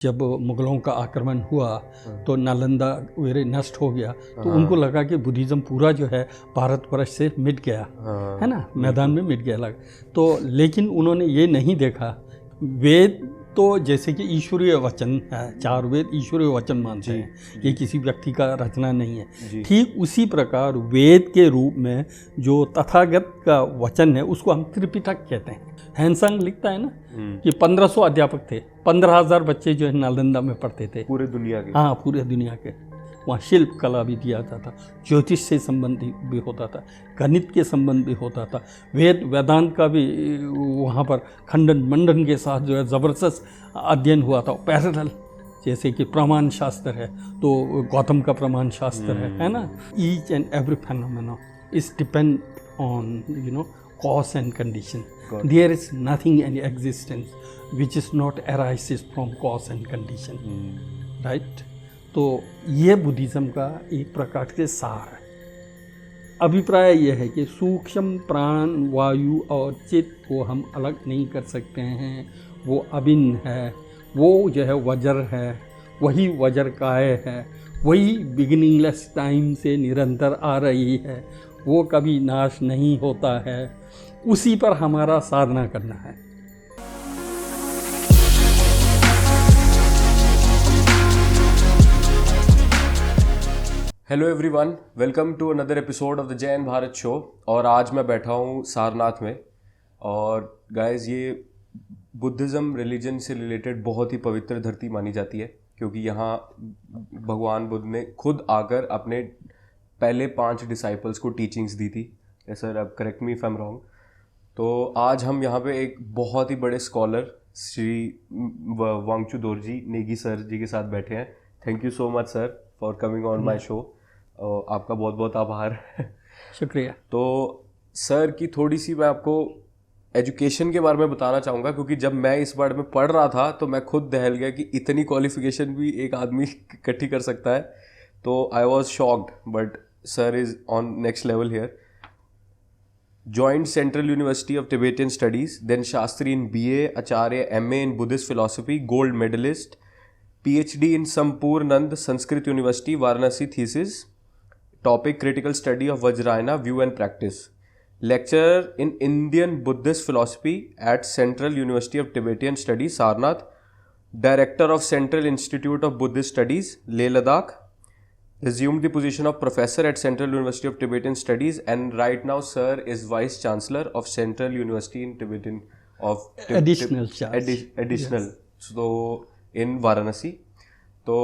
जब मुगलों का आक्रमण हुआ तो नालंदा वगैरह नष्ट हो गया, तो उनको लगा कि बुद्धिज़्म पूरा जो है भारतवर्ष से मिट गया, है ना, मैदान में मिट गया लगा। तो लेकिन उन्होंने ये नहीं देखा, वेद तो जैसे कि ईश्वरीय वचन है, चार वेद ईश्वरीय वचन मानते हैं, ये किसी व्यक्ति का रचना नहीं है। ठीक उसी प्रकार वेद के रूप में जो तथागत का वचन है उसको हम त्रिपिटक कहते हैं। हैंसंग लिखता है ना कि 1500 अध्यापक थे, 15,000 बच्चे जो है नालंदा में पढ़ते थे, पूरे दुनिया के। हाँ, पूरे दुनिया के। वहाँ शिल्प कला भी दिया जाता था, ज्योतिष से संबंधित भी होता था, गणित के संबंध भी होता था, वेदांत का भी वहाँ पर खंडन मंडन के साथ जो है ज़बरदस्त अध्ययन हुआ था। पैरेलल जैसे कि प्रमाण शास्त्र है तो गौतम का प्रमाण शास्त्र है ना। Each and every phenomena is depend on cause and condition. There is nothing in existence which is not arises from cause and condition. Right? तो ये बुद्धिज़्म का एक प्रकार से सार है। अभिप्राय यह है कि सूक्ष्म प्राण, वायु और चित्त को हम अलग नहीं कर सकते हैं, वो अभिन्न है। वो जो है वज्र है, वही वज्रकाय है, वही बिगिनिंगलेस टाइम से निरंतर आ रही है, वो कभी नाश नहीं होता है। उसी पर हमारा साधना करना है। Hello everyone, welcome to another episode of the Jain Bharat show. और आज मैं बैठा हूँ सारनाथ में। और गाइस, ये बुद्धिज़्म रिलीजन से रिलेटेड बहुत ही पवित्र धरती मानी जाती है, क्योंकि यहाँ भगवान बुद्ध ने खुद आकर अपने पहले 5 डिसाइपल्स को टीचिंग्स दी थी। सर, अब correct me if I am wrong. तो आज हम यहाँ पे एक बहुत ही बड़े स्कॉलर श्री वांगचू दोरजी नेगी सर जी के साथ बैठे हैं। Thank you so much sir for coming on my show. आपका बहुत बहुत आभार। शुक्रिया। तो सर की थोड़ी सी मैं आपको एजुकेशन के बारे में बताना चाहूँगा, क्योंकि जब मैं इस बारे में पढ़ रहा था तो मैं खुद दहल गया कि इतनी क्वालिफिकेशन भी एक आदमी इकट्ठी कर सकता है। तो I was shocked, but sir is on next level here. Joined Central University of Tibetan Studies, then Shastri in BA, Acharya MA in Buddhist Philosophy, Gold Medalist, PhD in Sampurnand Sanskrit University, Varanasi thesis, topic Critical Study of Vajrayana, View and Practice, lecturer in Indian Buddhist Philosophy at Central University of Tibetan Studies, Sarnath, Director of Central Institute of Buddhist Studies, Leh Ladakh, resumed the position of professor at Central University of Tibetan Studies, and right now sir is vice chancellor of Central University in Tibetan of additional yes. So in Varanasi. तो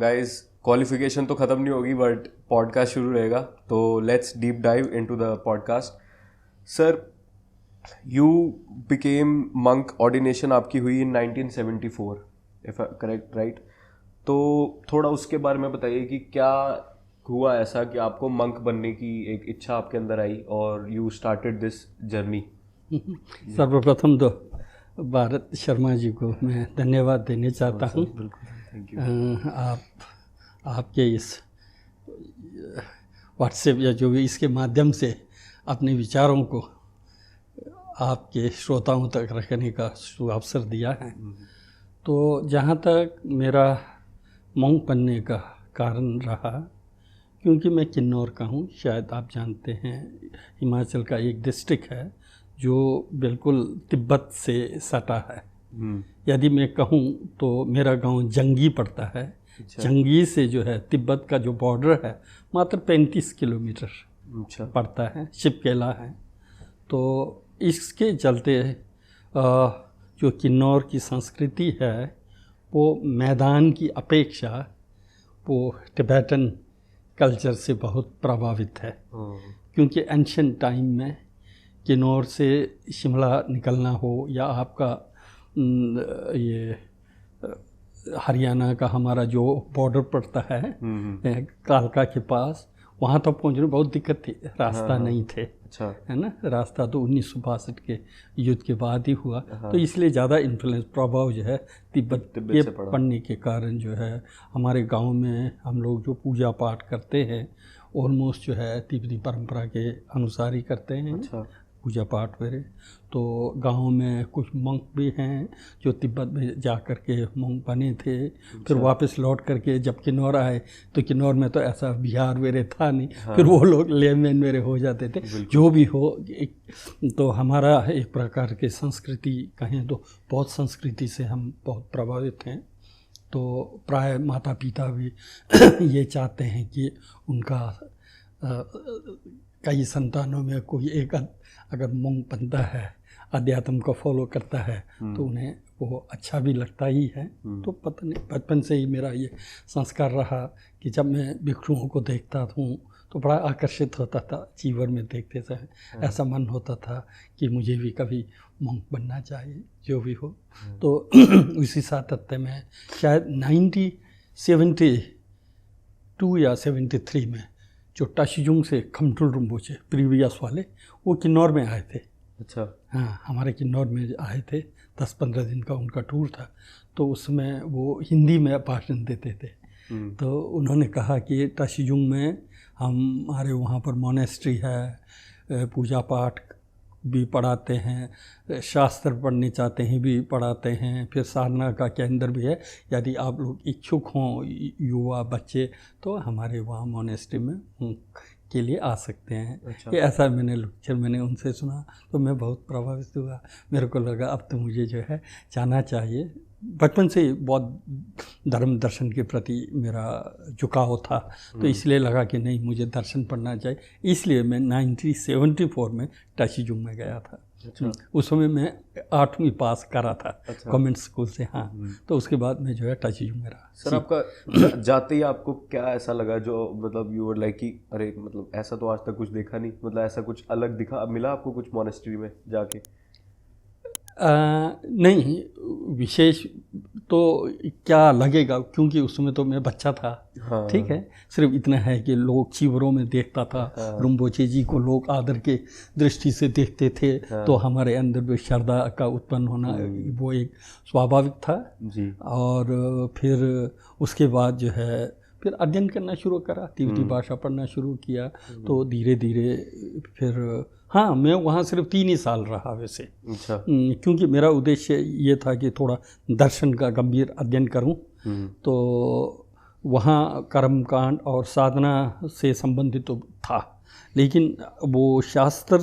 guys, qualification तो ख़त्म नहीं होगी, but podcast शुरू रहेगा। तो let's deep dive into the podcast. Sir, you became monk, ordination आपकी हुई इन 1974 इफ करेक्ट, राइट? तो थोड़ा उसके बारे में बताइए कि क्या हुआ ऐसा कि आपको मंक बनने की एक इच्छा आपके अंदर आई और यू स्टार्टेड दिस जर्नी। सर्वप्रथम तो भारत शर्मा जी को मैं धन्यवाद देना चाहता हूँ। आपके इस व्हाट्सएप या जो भी इसके माध्यम से अपने विचारों को आपके श्रोताओं तक रखने का अवसर दिया है। तो जहाँ तक मेरा मंक बनने का कारण रहा, क्योंकि मैं किन्नौर का हूँ, शायद आप जानते हैं, हिमाचल का एक डिस्ट्रिक्ट है जो बिल्कुल तिब्बत से सटा है। यदि मैं कहूँ तो मेरा गांव जंगी पड़ता है। जंगी से जो है तिब्बत का जो बॉर्डर है मात्र 35 किलोमीटर पड़ता है, शिपकेला है। तो इसके चलते जो किन्नौर की संस्कृति है वो मैदान की अपेक्षा वो टिबेटन कल्चर से बहुत प्रभावित है। क्योंकि एंशिएंट टाइम में किन्नौर से शिमला निकलना हो या आपका ये हरियाणा का हमारा जो बॉर्डर पड़ता है कालका के पास, वहाँ तक पहुँचने में बहुत दिक्कत थी, रास्ता नहीं थे। अच्छा, है ना। रास्ता तो 1962 के युद्ध के बाद ही हुआ। तो इसलिए ज़्यादा इन्फ्लुएंस, प्रभाव जो है तिब्बत के पढ़ने के कारण जो है हमारे गांव में हम लोग जो पूजा पाठ करते हैं ऑलमोस्ट जो है तिब्बती परंपरा के अनुसार ही करते हैं। अच्छा। पूजा पाठ वगैरह। तो गांव में कुछ मंक भी हैं जो तिब्बत में जा कर के मंक बने थे, फिर वापस लौट करके जब किन्नौर आए तो किन्नौर में तो ऐसा बिहार वगैरह था नहीं, फिर वो लोग लेमैन वगैरह हो जाते थे। जो भी हो, तो हमारा एक प्रकार के संस्कृति कहें तो बहुत संस्कृति से हम बहुत प्रभावित हैं। तो प्राय माता पिता भी ये चाहते हैं कि उनका कई संतानों में कोई एक अगर मंक बनता है, अध्यात्म को फॉलो करता है, तो उन्हें वो अच्छा भी लगता ही है। तो पता नहीं, बचपन से ही मेरा ये संस्कार रहा कि जब मैं भिक्षुओं को देखता हूँ तो बड़ा आकर्षित होता था। जीवन में देखते थे ऐसा मन होता था कि मुझे भी कभी मंक बनना चाहिए, जो भी हो। तो उसी सातत्य में शायद 1972 या 73 में जो टाशीजुंग से खमटुल रिम्पोचे प्रीवियस वाले, वो किन्नौर में आए थे। अच्छा। हाँ, हमारे किन्नौर में आए थे, 10-15 दिन का उनका टूर था। तो उसमें वो हिंदी में भाषण देते थे। तो उन्होंने कहा कि टाशीजुंग में हमारे वहाँ पर मोनेस्ट्री है, पूजा पाठ भी पढ़ाते हैं, शास्त्र पढ़ने चाहते हैं भी पढ़ाते हैं, फिर साधना का केंद्र भी है। यदि आप लोग इच्छुक हों, युवा बच्चे, तो हमारे वहाँ मोनेस्ट्री में के लिए आ सकते हैं। अच्छा। ये ऐसा मैंने उनसे सुना तो मैं बहुत प्रभावित हुआ। मेरे को लगा अब तो मुझे जो है जाना चाहिए। बचपन से ही बहुत धर्म दर्शन के प्रति मेरा झुकाव था, तो इसलिए लगा कि नहीं, मुझे दर्शन पढ़ना चाहिए। इसलिए मैं 1974 में टाशीजुंग में गया था। अच्छा। उस समय मैं 8वीं पास करा था। अच्छा। कॉन्वेंट स्कूल से। हाँ, तो उसके बाद मैं जो है टाशीजुंग में रहा। सर, आपका जाते ही आपको क्या ऐसा लगा जो मतलब यू वर लाइक कि अरे मतलब ऐसा तो आज तक कुछ देखा नहीं, मतलब ऐसा कुछ अलग दिखा मिला आपको कुछ मोनेस्ट्री में जाके? नहीं, विशेष तो क्या लगेगा, क्योंकि उस समय तो मैं बच्चा था। हाँ। ठीक है, सिर्फ इतना है कि लोग चीवरों में देखता था। हाँ। रिम्पोचे जी को लोग आदर के दृष्टि से देखते थे। हाँ। तो हमारे अंदर भी श्रद्धा का उत्पन्न होना वो एक स्वाभाविक था जी। और फिर उसके बाद जो है फिर अध्ययन करना शुरू करा, तिब्बती भाषा पढ़ना शुरू किया। तो धीरे धीरे फिर हाँ, मैं वहाँ सिर्फ 3 ही साल रहा वैसे। अच्छा। क्योंकि मेरा उद्देश्य ये था कि थोड़ा दर्शन का गंभीर अध्ययन करूँ। तो वहाँ कर्मकांड और साधना से संबंधित तो था, लेकिन वो शास्त्र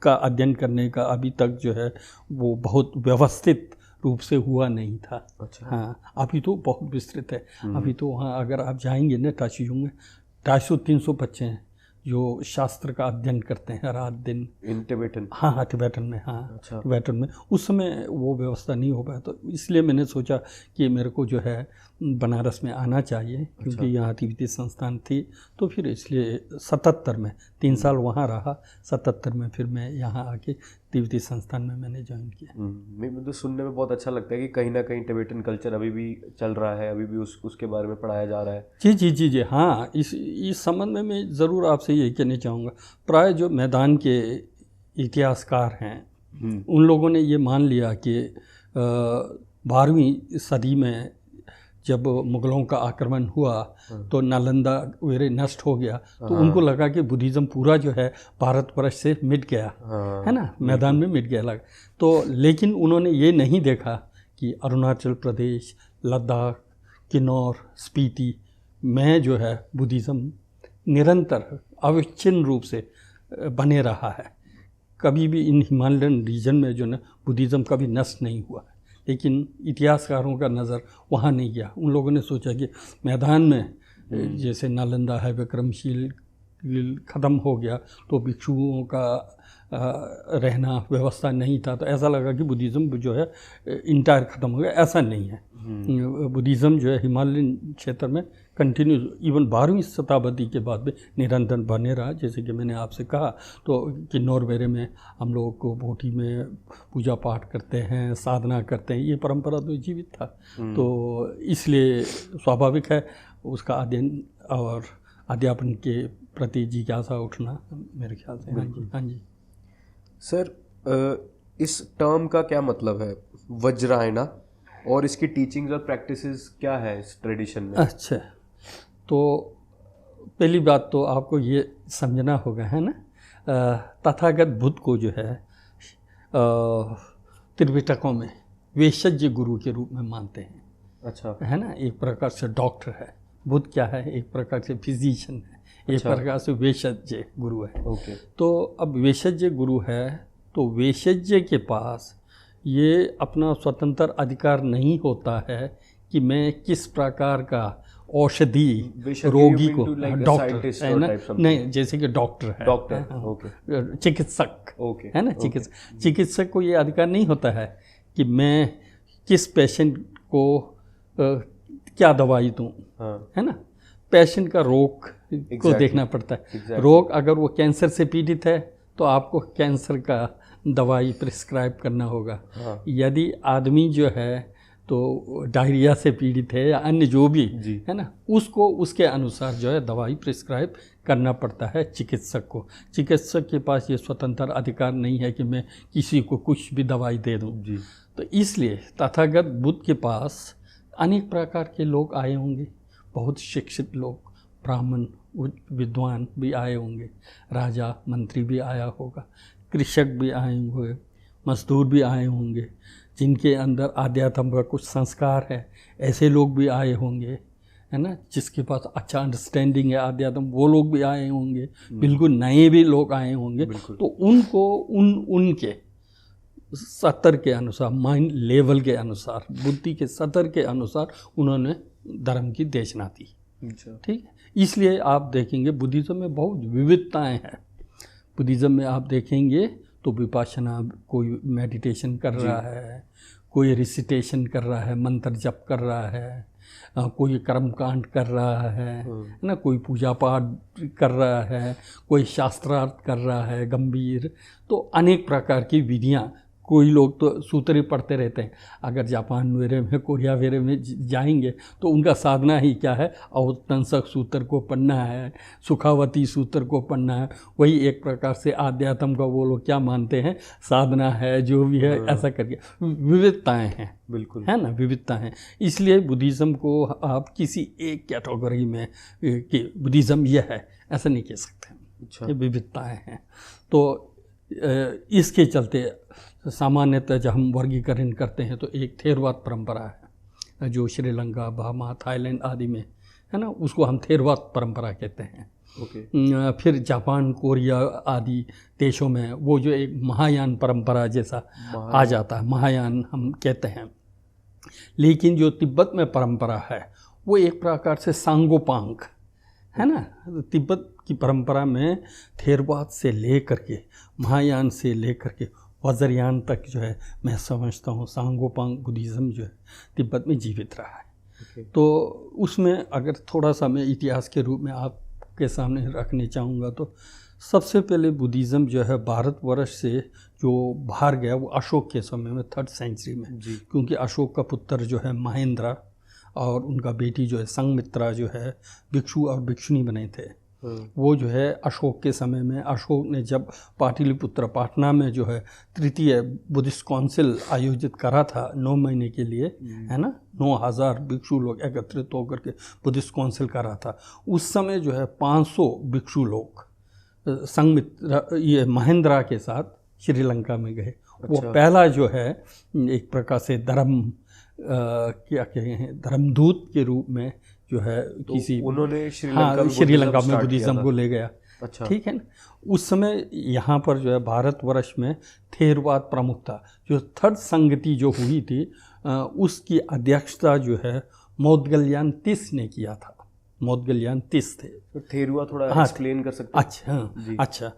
का अध्ययन करने का अभी तक जो है वो बहुत व्यवस्थित रूप से हुआ नहीं था। अच्छा। हाँ, अभी तो बहुत विस्तृत है। अभी तो वहाँ अगर आप जाएंगे ना टाशीजुंग में 250-300 बच्चे हैं जो शास्त्र का अध्ययन करते हैं रात दिन। इन टिबेटन? हाँ, टिबेटन में। हाँ। अच्छा। टिबेटन में उस समय वो व्यवस्था नहीं हो पाया, तो इसलिए मैंने सोचा कि मेरे को जो है बनारस में आना चाहिए। अच्छा। क्योंकि यहाँ तिब्बती संस्थान थी। तो फिर इसलिए 77 में 3 साल वहाँ रहा, 77 में फिर मैं यहाँ आके तिब्बती संस्थान में मैंने ज्वाइन किया। मुझे तो सुनने में बहुत अच्छा लगता है कि कहीं ना कहीं टिबेटन कल्चर अभी भी चल रहा है, अभी भी उसके बारे में पढ़ाया जा रहा है। जी जी जी जी। हाँ, इस संबंध में मैं ज़रूर आपसे ये कहना चाहूँगा। प्राय जो मैदान के इतिहासकार हैं उन लोगों ने ये मान लिया कि 12वीं सदी में जब मुग़लों का आक्रमण हुआ तो नालंदा वगैरह नष्ट हो गया, तो उनको लगा कि बुद्धिज़्म पूरा जो है भारतवर्ष से मिट गया, है ना, मैदान में मिट गया लगा। तो लेकिन उन्होंने ये नहीं देखा कि अरुणाचल प्रदेश, लद्दाख, किन्नौर, स्पीति में जो है बुद्धिज़्म निरंतर अविच्छिन्न रूप से बने रहा है। कभी भी इन हिमालयन रीजन में जो ना बुद्धिज़्म कभी नष्ट नहीं हुआ। लेकिन इतिहासकारों का नज़र वहाँ नहीं गया। उन लोगों ने सोचा कि मैदान में जैसे नालंदा है, विक्रमशील ख़त्म हो गया तो भिक्षुओं का रहना व्यवस्था नहीं था, तो ऐसा लगा कि बुद्धिज़्म जो है इंटायर ख़त्म हो गया। ऐसा नहीं है। बुद्धिज़्म जो है हिमालयन क्षेत्र में कंटिन्यू इवन 12वीं शताब्दी के बाद भी निरंतर बने रहा। जैसे कि मैंने आपसे कहा, तो किन्नौर वगैरह में हम लोग को भोटी में पूजा पाठ करते हैं, साधना करते हैं, ये परंपरा तो जीवित था। तो इसलिए स्वाभाविक है उसका अध्ययन और अध्यापन के प्रति जिज्ञासा उठना, मेरे ख्याल से। हाँ जी, हाँ जी। सर, इस टर्म का क्या मतलब है वज्रायना, और इसकी टीचिंग्स और प्रैक्टिसेस क्या है इस ट्रेडिशन में? अच्छा, तो पहली बात तो आपको ये समझना होगा, है ना, तथागत बुद्ध को जो है त्रिपिटकों में वेशज्य गुरु के रूप में मानते हैं। अच्छा, है ना, एक प्रकार से डॉक्टर है बुद्ध, क्या है, एक प्रकार से फिजिशियन है, एक प्रकार से वेशज्य गुरु है। ओके। तो अब वेशज्य गुरु है तो वेशज्य के पास ये अपना स्वतंत्र अधिकार नहीं होता है कि मैं किस प्रकार का औषधि रोगी को, डॉक्टर है ना, नहीं, जैसे कि डॉक्टर है, डॉक्टर, चिकित्सक, है ना, चिकित्सक को ये अधिकार नहीं होता है कि मैं किस पेशेंट को क्या दवाई दूं, है ना। पेशेंट का रोग को देखना पड़ता है। रोग अगर वो कैंसर से पीड़ित है तो आपको कैंसर का दवाई प्रिस्क्राइब करना होगा। यदि आदमी जो है तो डायरिया से पीड़ित है या अन्य जो भी है ना, उसको उसके अनुसार जो है दवाई प्रिस्क्राइब करना पड़ता है चिकित्सक को। चिकित्सक के पास ये स्वतंत्र अधिकार नहीं है कि मैं किसी को कुछ भी दवाई दे दूं। तो इसलिए तथागत बुद्ध के पास अनेक प्रकार के लोग आए होंगे, बहुत शिक्षित लोग, ब्राह्मण विद्वान भी आए होंगे, राजा मंत्री भी आया होगा, कृषक भी आए होंगे, मजदूर भी आए होंगे, जिनके अंदर आध्यात्म का कुछ संस्कार है, ऐसे लोग भी आए होंगे, है ना, जिसके पास अच्छा अंडरस्टैंडिंग है आध्यात्म, वो लोग भी आए होंगे, बिल्कुल नए भी लोग आए होंगे। तो उनको उनके स्तर के अनुसार, माइंड लेवल के अनुसार, बुद्धि के स्तर के अनुसार उन्होंने धर्म की देशना दी। ठीक है, इसलिए आप देखेंगे बुद्धिज़्म में बहुत विविधताएं हैं। बुद्धिज़्म में आप देखेंगे तो विपासना, कोई मेडिटेशन कर रहा है, कोई रिसिटेशन कर रहा है, मंत्र जप कर रहा है, कोई कर्मकांड कर रहा है ना, कोई पूजा पाठ कर रहा है, कोई शास्त्रार्थ कर रहा है गंभीर। तो अनेक प्रकार की विधियाँ, कोई लोग तो सूत्र पढ़ते रहते हैं। अगर जापान वगैरह में, कोरिया वगैरह में जाएंगे तो उनका साधना ही क्या है, अवतंसक सूत्र को पढ़ना है, सुखावती सूत्र को पढ़ना है। वही एक प्रकार से आध्यात्म का वो लोग क्या मानते हैं, साधना है, जो भी है ऐसा करके। विविधताएं हैं, बिल्कुल, है ना, विविधता है। इसलिए बुद्धिज़्म को आप किसी एक कैटेगरी में कि बुद्धिज़्म यह है ऐसा नहीं कह सकते। अच्छा, ये विविधताएं हैं। तो इसके चलते सामान्यतः जब हम वर्गीकरण करते हैं तो एक थेरवाद परंपरा है जो श्रीलंका, बर्मा, थाईलैंड आदि में है ना, उसको हम थेरवाद परंपरा कहते हैं। फिर जापान, कोरिया आदि देशों में वो जो एक महायान परंपरा जैसा आ जाता है, महायान हम कहते हैं। लेकिन जो तिब्बत में परंपरा है वो एक प्रकार से सांगोपांग है ना। तिब्बत की परंपरा में थेरवाद से लेकर के, महायान से लेकर के वज्रयान तक जो है, मैं समझता हूँ सांगोपांग बुद्धिज़्म जो है तिब्बत में जीवित रहा है। तो उसमें अगर थोड़ा सा मैं इतिहास के रूप में आपके सामने रखने चाहूँगा तो सबसे पहले बुद्धिज़्म जो है भारतवर्ष से जो बाहर गया वो अशोक के समय में, 3rd सेंचुरी में, क्योंकि अशोक का पुत्र जो है महेंद्र और उनका बेटी जो है संघमित्रा जो है भिक्षु और भिक्षुणी बने थे। वो जो है अशोक के समय में, अशोक ने जब पाटलिपुत्र पाटना में जो है 3य बुद्धिस्ट काउंसिल आयोजित करा था 9 महीने के लिए, है ना, 9000 भिक्षु लोग एकत्रित होकर के बुद्धिस्ट काउंसिल करा था। उस समय जो है 500 भिक्षु लोग संघमित्रा, ये महेंद्रा के साथ श्रीलंका में गए। वो पहला जो है एक प्रकार से क्या कहें, धर्मदूत के रूप में जो है तो किसी उन्होंने श्रीलंका में बुद्धिज़्म को ले गया। अच्छा, ठीक है ना। उस समय यहाँ पर जो है भारतवर्ष में थेरवाद प्रमुख था। जो 3rd संगति जो हुई थी उसकी अध्यक्षता जो है मौदगल्यान तिस ने किया था। मौदगल्यान तिस थे। तो थेरवाद थोड़ा एक्सप्लेन कर सकते हैं? अच्छा,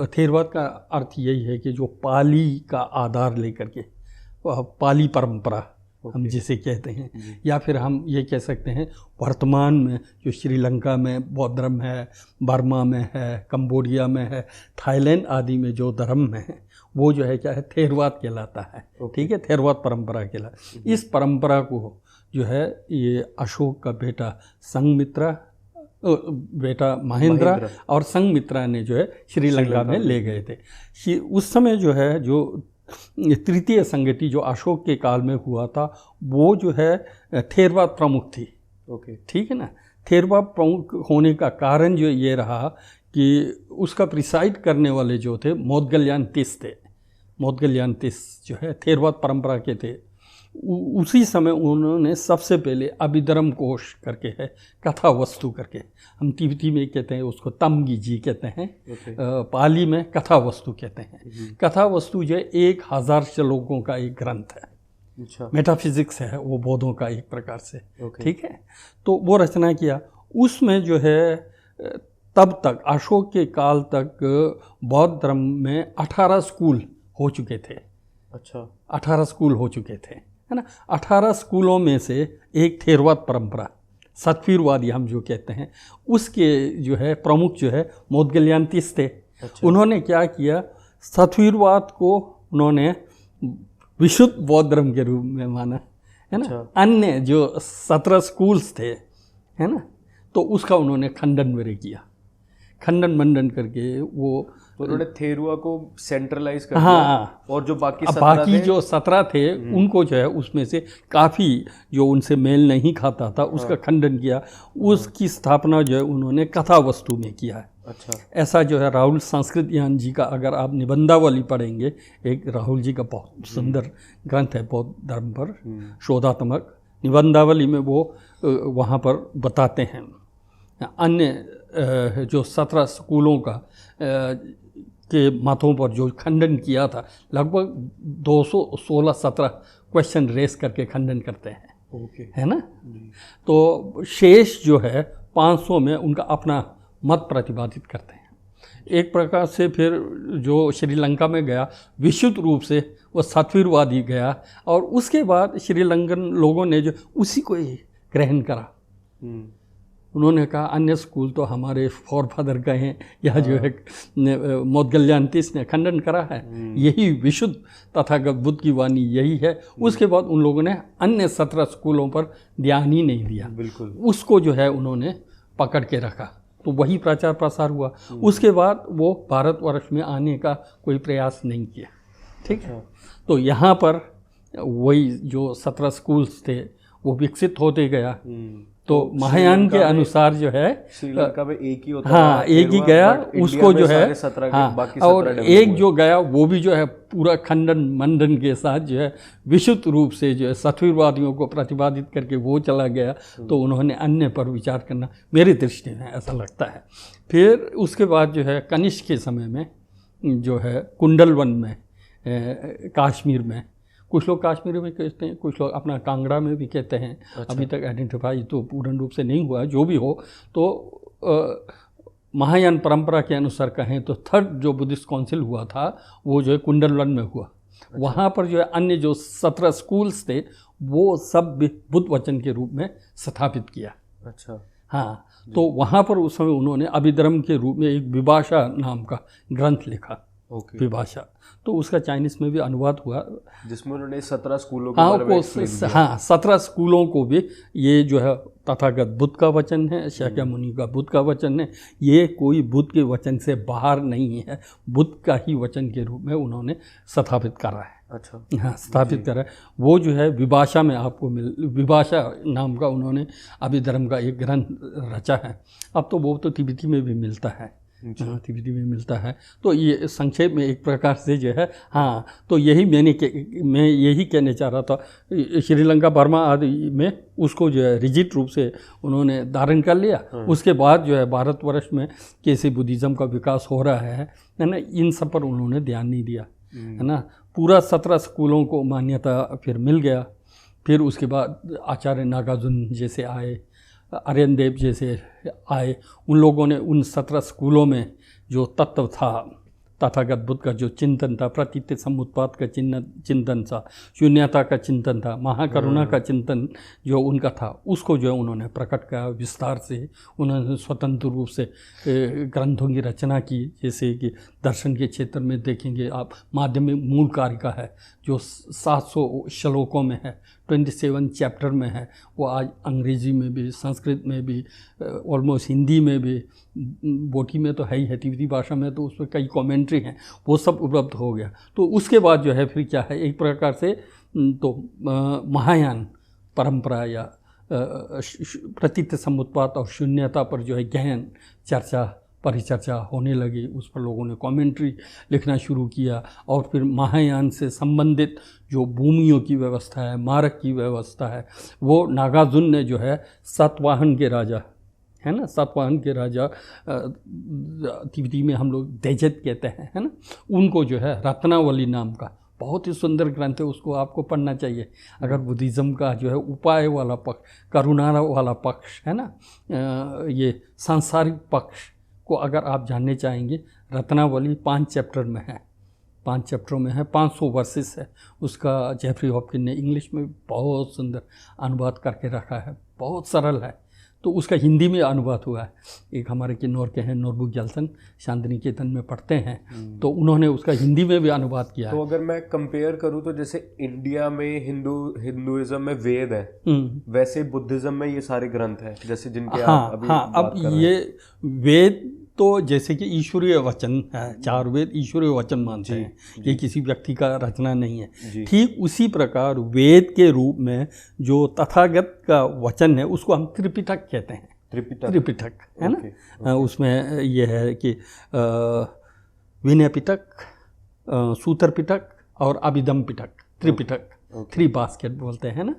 थेरवाद का अर्थ यही है कि जो पाली का आधार लेकर के, पाली परंपरा हम जिसे कहते हैं, या फिर हम ये कह सकते हैं वर्तमान में जो श्रीलंका में बौद्ध धर्म है, बर्मा में है, कंबोडिया में है, थाईलैंड आदि में जो धर्म है वो जो है क्या है, थेरवाद कहलाता है। ठीक है, थेरवाद परंपरा कहलाता है। इस परंपरा को जो है ये अशोक का बेटा संघमित्रा, बेटा महेंद्र और संघमित्रा ने जो है श्रीलंका में ले गए थे। उस समय जो है जो 3य संगति जो अशोक के काल में हुआ था वो जो है थेरवाद प्रमुख थी। ठीक है ना। थेरवाद प्रमुख होने का कारण जो ये रहा कि उसका प्रिसाइड करने वाले जो थे मोदगल्यान तीस थे। मोदगल्यान तीस जो है थेरवाद परंपरा के थे। उसी समय उन्होंने सबसे पहले अभिधर्म कोश करके है, कथा वस्तु करके, हम तिब्बती में कहते हैं उसको तमगी जी कहते हैं, पाली में कथा वस्तु कहते हैं। कथा वस्तु जो है 1000 श्लोकों का एक ग्रंथ है। अच्छा। मेटाफिजिक्स है वो बौद्धों का एक प्रकार से। ठीक है, तो वो रचना किया। उसमें जो है तब तक अशोक के काल तक बौद्ध धर्म में 18 स्कूल हो चुके थे। अच्छा। 18 स्कूल हो चुके थे, है ना। 18 स्कूलों में से एक थेरवाद परंपरा, सतवीरवादी हम जो कहते हैं, उसके जो है प्रमुख जो है मोदगल्यान तीस थे। अच्छा। उन्होंने क्या किया, सतवीरवाद को उन्होंने विशुद्ध बौद्ध धर्म के रूप में माना, है ना। अच्छा। अन्य जो 17 स्कूल्स थे, है ना, तो उसका उन्होंने खंडन वगैरह किया, खंडन मंडन करके वो तो उन्होंने थेरुआ को सेंट्रलाइज कर दिया। हाँ, और जो बाकी 17 थे उनको जो है उसमें से काफ़ी जो उनसे मेल नहीं खाता था उसका खंडन किया। उसकी स्थापना जो है उन्होंने कथा वस्तु में किया है। अच्छा। ऐसा जो है राहुल संस्कृत यान जी का अगर आप निबंधावली पढ़ेंगे, एक राहुल जी का बहुत सुंदर ग्रंथ है बौद्ध धर्म पर, शोधात्मक निबंधावली में वो वहाँ पर बताते हैं। अन्य जो 17 स्कूलों का के मतों पर जो खंडन किया था, लगभग 216-17 क्वेश्चन रेस करके खंडन करते हैं। है ना। तो शेष जो है 500 में उनका अपना मत प्रतिपादित करते हैं। एक प्रकार से फिर जो श्रीलंका में गया विशुद्ध रूप से वो सतवीरवादी गया, और उसके बाद श्रीलंकन लोगों ने जो उसी को ही ग्रहण करा। उन्होंने कहा अन्य स्कूल तो हमारे फॉरफादर गए हैं, यह जो है मोदगल्यान तीस ने खंडन करा है, यही विशुद्ध तथागत बुद्ध की वाणी यही है। उसके बाद उन लोगों ने अन्य 17 स्कूलों पर ध्यान ही नहीं दिया, बिल्कुल उसको जो है उन्होंने पकड़ के रखा, तो वही प्रचार प्रसार हुआ। उसके बाद वो भारतवर्ष में आने का कोई प्रयास नहीं किया। ठीक है, तो यहाँ पर वही जो 17 स्कूल्स थे वो विकसित होते गया। तो महायान के अनुसार जो है श्रीलंका में एक ही होता, हाँ एक ही गया, उसको जो है हाँ, और एक जो गया वो भी जो है पूरा खंडन मंडन के साथ जो है विशुद्ध रूप से जो है सतवीरवादियों को प्रतिपादित करके वो चला गया। तो उन्होंने अन्य पर विचार करना, मेरी दृष्टि में ऐसा लगता है। फिर उसके बाद जो है कनिष्क के समय में जो है कुंडलवन में कश्मीर में, कुछ लोग कश्मीर में कहते हैं, कुछ लोग अपना कांगड़ा में भी कहते हैं। अच्छा। अभी तक आइडेंटिफाई तो पूर्ण रूप से नहीं हुआ, जो भी हो। तो महायान परंपरा के अनुसार कहें तो थर्ड जो बुद्धिस्ट काउंसिल हुआ था वो जो है कुंडलवन में हुआ। अच्छा। वहाँ पर जो है अन्य जो 17 स्कूल्स थे वो सब बुद्ध वचन के रूप में स्थापित किया। अच्छा हाँ, तो वहाँ पर उस समय उन्होंने अभिधर्म के रूप में एक विभाषा नाम का ग्रंथ लिखा। विभाषा, तो उसका चाइनीज में भी अनुवाद हुआ, जिसमें उन्होंने 17 स्कूलों के बारे में एक्सप्लेन किया। हाँ, 17 स्कूलों को भी ये जो है तथागत बुद्ध का वचन है, शाक्यमुनि का बुद्ध का वचन है, ये कोई बुद्ध के वचन से बाहर नहीं है, बुद्ध का ही वचन के रूप में उन्होंने स्थापित करा है। अच्छा। हाँ, स्थापित करा है। वो जो है विभाषा में आपको विभाषा नाम का उन्होंने अभिधर्म का एक ग्रंथ रचा है। अब तो वो तो तिब्बती में भी मिलता है, हाँ तिब्बती में मिलता है। तो ये संक्षेप में एक प्रकार से जो है हाँ, तो यही मैं यही कहने चाह रहा था। श्रीलंका बर्मा आदि में उसको जो है रिजिड रूप से उन्होंने धारण कर लिया। उसके बाद जो है भारतवर्ष में कैसे बुद्धिज़्म का विकास हो रहा है ना, इन सब पर उन्होंने ध्यान नहीं दिया, है ना। पूरा 17 स्कूलों को मान्यता फिर मिल गया। फिर उसके बाद आचार्य नागार्जुन जैसे आए, आर्यन देव जैसे आए, उन लोगों ने उन 17 स्कूलों में जो तत्व था, तथागत बुद्ध का जो चिंतन था, प्रतीत समुत्पाद का चिंतन था, शून्यता का चिंतन था, महाकरुणा का चिंतन जो उनका था, उसको जो है उन्होंने प्रकट किया विस्तार से। उन्होंने स्वतंत्र रूप से ग्रंथों की रचना की, जैसे कि दर्शन के क्षेत्र में देखेंगे आप, माध्यमिक मूल कारिका है जो 700 श्लोकों में है, 27 चैप्टर में है। वो आज अंग्रेजी में भी, संस्कृत में भी, ऑलमोस्ट हिंदी में भी, बोटी में तो है ही है, तिब्बती भाषा में तो उस पर कई कमेंट्री हैं, वो सब उपलब्ध हो गया। तो उसके बाद जो है फिर क्या है, एक प्रकार से तो महायान परंपरा या प्रतीत समुत्पाद और शून्यता पर जो है गहन चर्चा परिचर्चा होने लगी, उस पर लोगों ने कमेंट्री लिखना शुरू किया। और फिर महायान से संबंधित जो भूमियों की व्यवस्था है, मार्ग की व्यवस्था है, वो नागार्जुन ने जो है सातवाहन के राजा है ना, सातवाहन के राजा तिब्बती में हम लोग देजत कहते हैं, है ना, उनको जो है रत्नावली नाम का बहुत ही सुंदर ग्रंथ है, उसको आपको पढ़ना चाहिए। अगर बुद्धिज़्म का जो है उपाय वाला पक्ष, करुणा वाला पक्ष है ना, ये सांसारिक पक्ष को अगर आप जानने चाहेंगे, रत्नावली 5 चैप्टर में है, 5 चैप्टरों में है, 500 वर्सेस है। उसका जेफरी हॉपकिन ने इंग्लिश में बहुत सुंदर अनुवाद करके रखा है, बहुत सरल है। तो उसका हिंदी में अनुवाद हुआ है। एक हमारे किन्नौर के हैं नोरबुक जलसन, शांतिनिकेतन में पढ़ते हैं, तो उन्होंने उसका हिंदी में भी अनुवाद किया है। तो अगर मैं कंपेयर करूँ तो जैसे इंडिया में हिंदुइज्म में वेद है, वैसे बुद्धिज्म में ये सारे ग्रंथ हैं जैसे जिनके आप अभी बात अब कर रहे हैं। ये वेद तो जैसे कि ईश्वरीय वचन है, 4 वेद ईश्वरीय वचन मानते हैं, ये किसी व्यक्ति का रचना नहीं है। ठीक उसी प्रकार वेद के रूप में जो तथागत का वचन है उसको हम त्रिपिटक कहते हैं। त्रिपिटक है ना, उसमें ये है कि विनय पिटक, सूत्र पिटक और अभिधम पिटक, त्रिपिटक, 3 बास्केट बोलते हैं ना,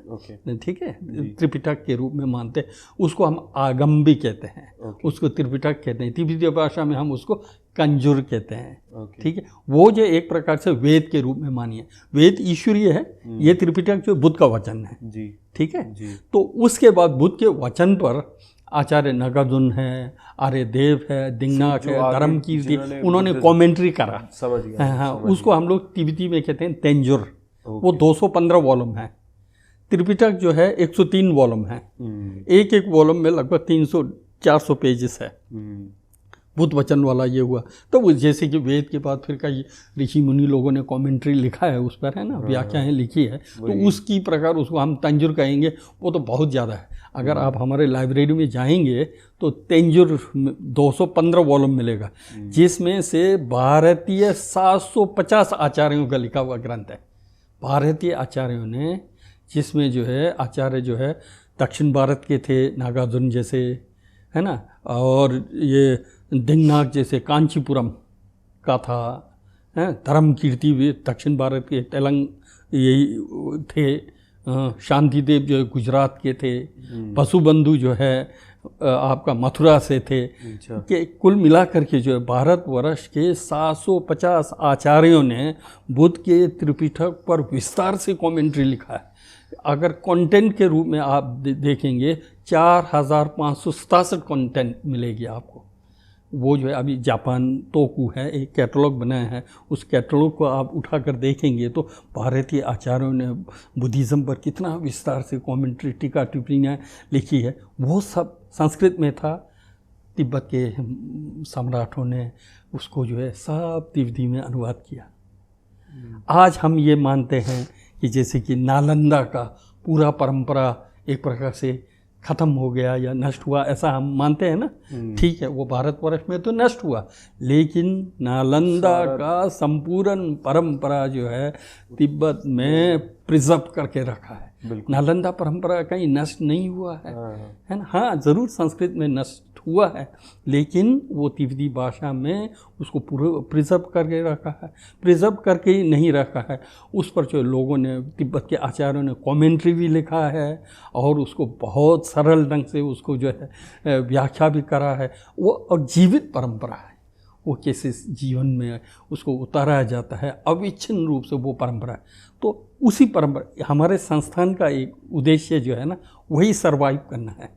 ठीक है, त्रिपिटक के रूप में मानते हैं। उसको हम आगम भी कहते हैं, उसको त्रिपिटक कहते हैं। तिब्बती भाषा में हम उसको कंजुर कहते हैं, ठीक है। वो जो एक प्रकार से वेद के रूप में मानिए, वेद ईश्वरीय है, ये त्रिपिटक जो बुद्ध का वचन है, ठीक है। तो उसके बाद बुद्ध के वचन पर आचार्य नागार्जुन है, आर्यदेव है, दिंगनाक है, धर्मकीर्ति, उन्होंने कमेंट्री करा, समझ गया। हाँ, उसको हम लोग तिब्बती में कहते हैं तेंजुर। वो 215 वॉल्यूम है। त्रिपिटक जो है 103 वॉल्यूम है, एक एक वॉल्यूम में लगभग 300-400 पेजेस है। बुद्ध वचन वाला ये हुआ। तो वो जैसे कि वेद के बाद फिर कई ऋषि मुनि लोगों ने कमेंट्री लिखा है उस पर, है ना, व्याख्याएं लिखी है, तो उसकी प्रकार उसको हम तंजुर कहेंगे। वो तो बहुत ज़्यादा है। अगर आप हमारे लाइब्रेरी में जाएंगे तो तेंजुर 215 वॉल्यूम मिलेगा, जिसमें से भारतीय 750 आचार्यों का लिखा हुआ ग्रंथ है। भारतीय आचार्यों ने, जिसमें जो है आचार्य जो है दक्षिण भारत के थे, नागार्जुन जैसे, है ना, और ये दिंगनाक जैसे कांचीपुरम का था, है, धर्मकीर्ति भी दक्षिण भारत के तेलंग यही थे, शांतिदेव जो है गुजरात के थे, वसुबंधु जो है आपका मथुरा से थे, कि कुल मिलाकर के जो है भारतवर्ष के 750 आचार्यों ने बुद्ध के त्रिपिटक पर विस्तार से कमेंट्री लिखा है। अगर कंटेंट के रूप में आप देखेंगे 4567 कंटेंट मिलेगी आपको। वो जो है अभी जापान तोकू है, एक कैटलॉग बनाया है, उस कैटलॉग को आप उठाकर देखेंगे तो भारतीय आचार्यों ने बुद्धिज़्म पर कितना विस्तार से कमेंट्री, टीका टिप्पणियाँ लिखी है। वो सब संस्कृत में था। तिब्बत के सम्राटों ने उसको जो है सब तिब्बती में अनुवाद किया। आज हम ये मानते हैं कि जैसे कि नालंदा का पूरा परंपरा एक प्रकार से ख़त्म हो गया या नष्ट हुआ, ऐसा हम मानते हैं ना। ठीक है, वो भारतवर्ष में तो नष्ट हुआ, लेकिन नालंदा का संपूर्ण परंपरा जो है तिब्बत में प्रिजर्व करके रखा है। नालंदा परंपरा कहीं नष्ट नहीं हुआ है ना। हाँ, ज़रूर संस्कृत में नष्ट हुआ है, लेकिन वो तिब्बती भाषा में उसको पूरा प्रिजर्व करके रखा है। प्रिजर्व करके ही नहीं रखा है, उस पर जो लोगों ने, तिब्बत के आचार्यों ने कमेंट्री भी लिखा है और उसको बहुत सरल ढंग से उसको जो है व्याख्या भी करा है। वो और जीवित परंपरा है, वो कैसे जीवन में उसको उतारा जाता है, अविच्छिन्न रूप से वो परंपरा है। तो उसी परंपरा, हमारे संस्थान का एक उद्देश्य जो है ना, वही सर्वाइव करना है।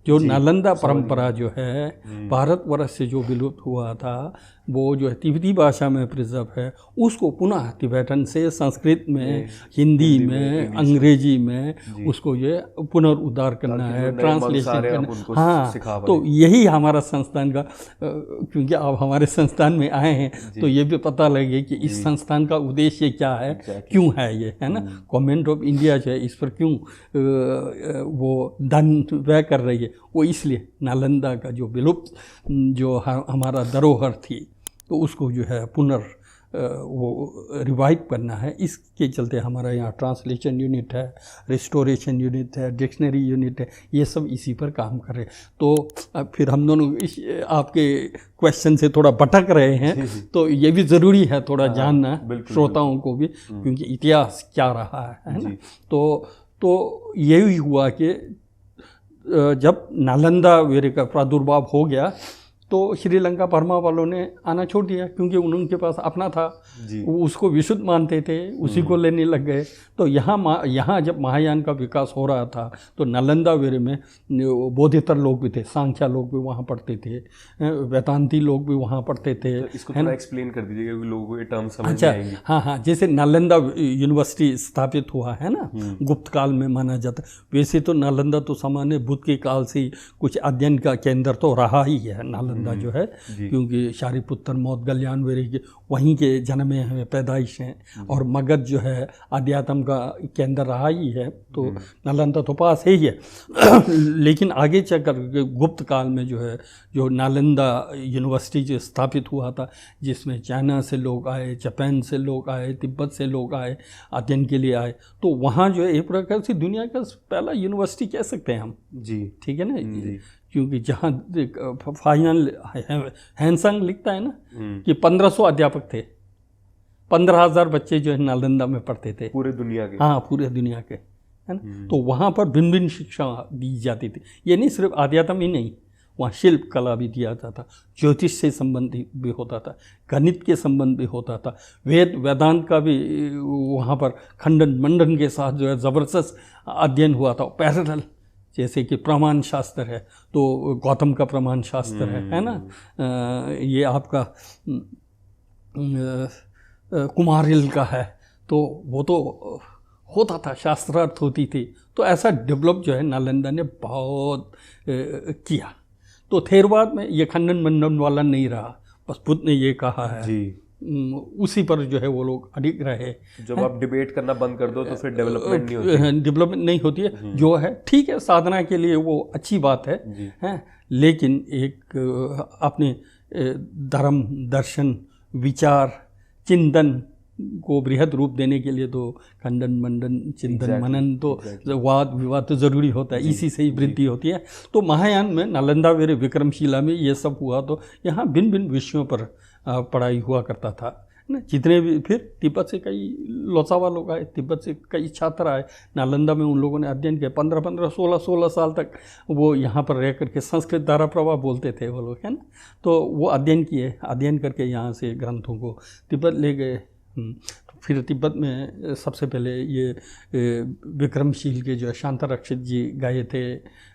जो नालंदा परंपरा जो है भारतवर्ष से जो विलुप्त हुआ था, वो जो है तिब्बती भाषा में प्रिजर्व है, उसको पुनः तिब्बतन से संस्कृत में, हिंदी में, अंग्रेजी में उसको ये पुनरुद्धार करना है, ट्रांसलेशन करना। हाँ, तो यही हमारा संस्थान का, क्योंकि आप हमारे संस्थान में आए हैं तो ये भी पता लगे कि इस संस्थान का उद्देश्य क्या है, क्यों है ये, है ना। गवर्नमेंट ऑफ इंडिया जो है इस पर क्यों वो धन व्यय कर रही है, वो इसलिए नालंदा का जो विलुप्त जो हमारा धरोहर थी, तो उसको जो है वो रिवाइव करना है। इसके चलते हमारा यहाँ ट्रांसलेशन यूनिट है, रिस्टोरेशन यूनिट है, डिक्शनरी यूनिट है, ये सब इसी पर काम कर रहे हैं। तो फिर हम दोनों आपके क्वेश्चन से थोड़ा भटक रहे हैं, तो ये भी ज़रूरी है थोड़ा जानना श्रोताओं को भी, क्योंकि इतिहास क्या रहा है ना। तो यही हुआ कि जब नालंदा वीर का प्रादुर्भाव हो गया तो श्रीलंका बर्मा वालों ने आना छोड़ दिया, क्योंकि उनके पास अपना था, वो उसको विशुद्ध मानते थे, उसी को लेने लग गए। तो यहाँ जब महायान का विकास हो रहा था तो नालंदा वीर में बौद्धेतर लोग भी थे, सांख्या लोग भी वहाँ पढ़ते थे, वेदांती लोग भी वहाँ पढ़ते थे। तो इसको थोड़ा एक्सप्लेन कर दीजिए क्योंकि लोगों को ये टर्म समझ नहीं आएंगे। हाँ, जैसे नालंदा यूनिवर्सिटी स्थापित हुआ है ना, गुप्त काल में माना जाता। वैसे तो नालंदा तो सामान्य बुद्ध के काल से कुछ अध्ययन का केंद्र तो रहा ही है नालंदा जो है, क्योंकि शारिपुत्र मौदगल्यान वेरे के वहीं के जन्मे हैं, पैदाइश हैं, और मगध जो है अध्यात्म का केंद्र रहा ही है, तो नालंदा तो पास है ही है। लेकिन आगे चलकर गुप्त काल में जो है, जो नालंदा यूनिवर्सिटी जो स्थापित हुआ था, जिसमें चाइना से लोग आए, जापान से लोग आए, तिब्बत से लोग आए, अध्ययन के लिए आए, तो वहाँ जो है एक प्रकार से दुनिया का पहला यूनिवर्सिटी कह सकते हैं हम जी, ठीक है ना। क्योंकि जहाँ फाइनल हैंसंग लिखता है ना कि 1500 अध्यापक थे, 15,000 बच्चे जो है नालंदा में पढ़ते थे पूरे दुनिया के। हाँ, पूरे दुनिया के, है ना। तो वहाँ पर भिन्न भिन्न शिक्षा दी जाती थी। ये नहीं सिर्फ अध्यात्म ही नहीं, वहाँ शिल्प कला भी दिया जाता था, ज्योतिष से संबंधित भी होता था, गणित के संबंध भी होता था, वेदांत का भी वहाँ पर खंडन मंडन के साथ जो है ज़बरदस्त अध्ययन हुआ था। पैरेलल जैसे कि प्रमाण शास्त्र है तो गौतम का प्रमाण शास्त्र है ना। ये आपका कुमारिल का है, तो वो तो होता था, शास्त्रार्थ होती थी। तो ऐसा डेवलप जो है नालंदा ने बहुत किया। तो थेरवाद में ये खंडन मंडन वाला नहीं रहा, बस बुद्ध ने ये कहा है जी, उसी पर जो है वो लोग अडिग रहे। जब आप डिबेट करना बंद कर दो तो फिर डेवलपमेंट नहीं होती, डेवलपमेंट नहीं होती है। जो है ठीक है, साधना के लिए वो अच्छी बात है, लेकिन एक अपने धर्म, दर्शन, विचार, चिंतन को बृहद रूप देने के लिए तो खंडन मंडन, चिंतन मनन, तो वाद विवाद तो ज़रूरी होता है, इसी से ही वृद्धि होती है। तो महायान में नालंदा वीर विक्रमशिला में ये सब हुआ, तो यहाँ भिन्न भिन्न विषयों पर पढ़ाई हुआ करता था ना। जितने भी फिर तिब्बत से कई लोसावा लोग आए, तिब्बत से कई छात्र आए नालंदा में, उन लोगों ने अध्ययन किया 15-15, 16-16 साल तक वो यहाँ पर रह करके संस्कृत धारा प्रवाह बोलते थे वो लोग, है ना। तो वो अध्ययन किए, अध्ययन करके यहाँ से ग्रंथों को तिब्बत ले गए। फिर तिब्बत में सबसे पहले ये विक्रमशील के जो है शांतारक्षित जी गए थे,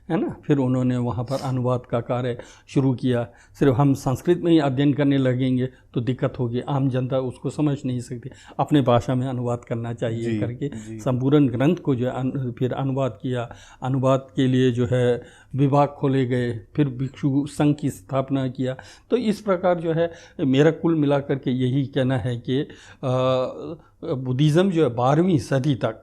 है ना। फिर उन्होंने वहाँ पर अनुवाद का कार्य शुरू किया। सिर्फ हम संस्कृत में ही अध्ययन करने लगेंगे तो दिक्कत होगी, आम जनता उसको समझ नहीं सकती, अपने भाषा में अनुवाद करना चाहिए करके संपूर्ण ग्रंथ को जो है फिर अनुवाद किया। अनुवाद के लिए जो है विभाग खोले गए, फिर भिक्षु संघ की स्थापना किया। तो इस प्रकार जो है मेरा कुल मिलाकर के यही कहना है कि बुद्धिज़्म जो है 12वीं सदी तक,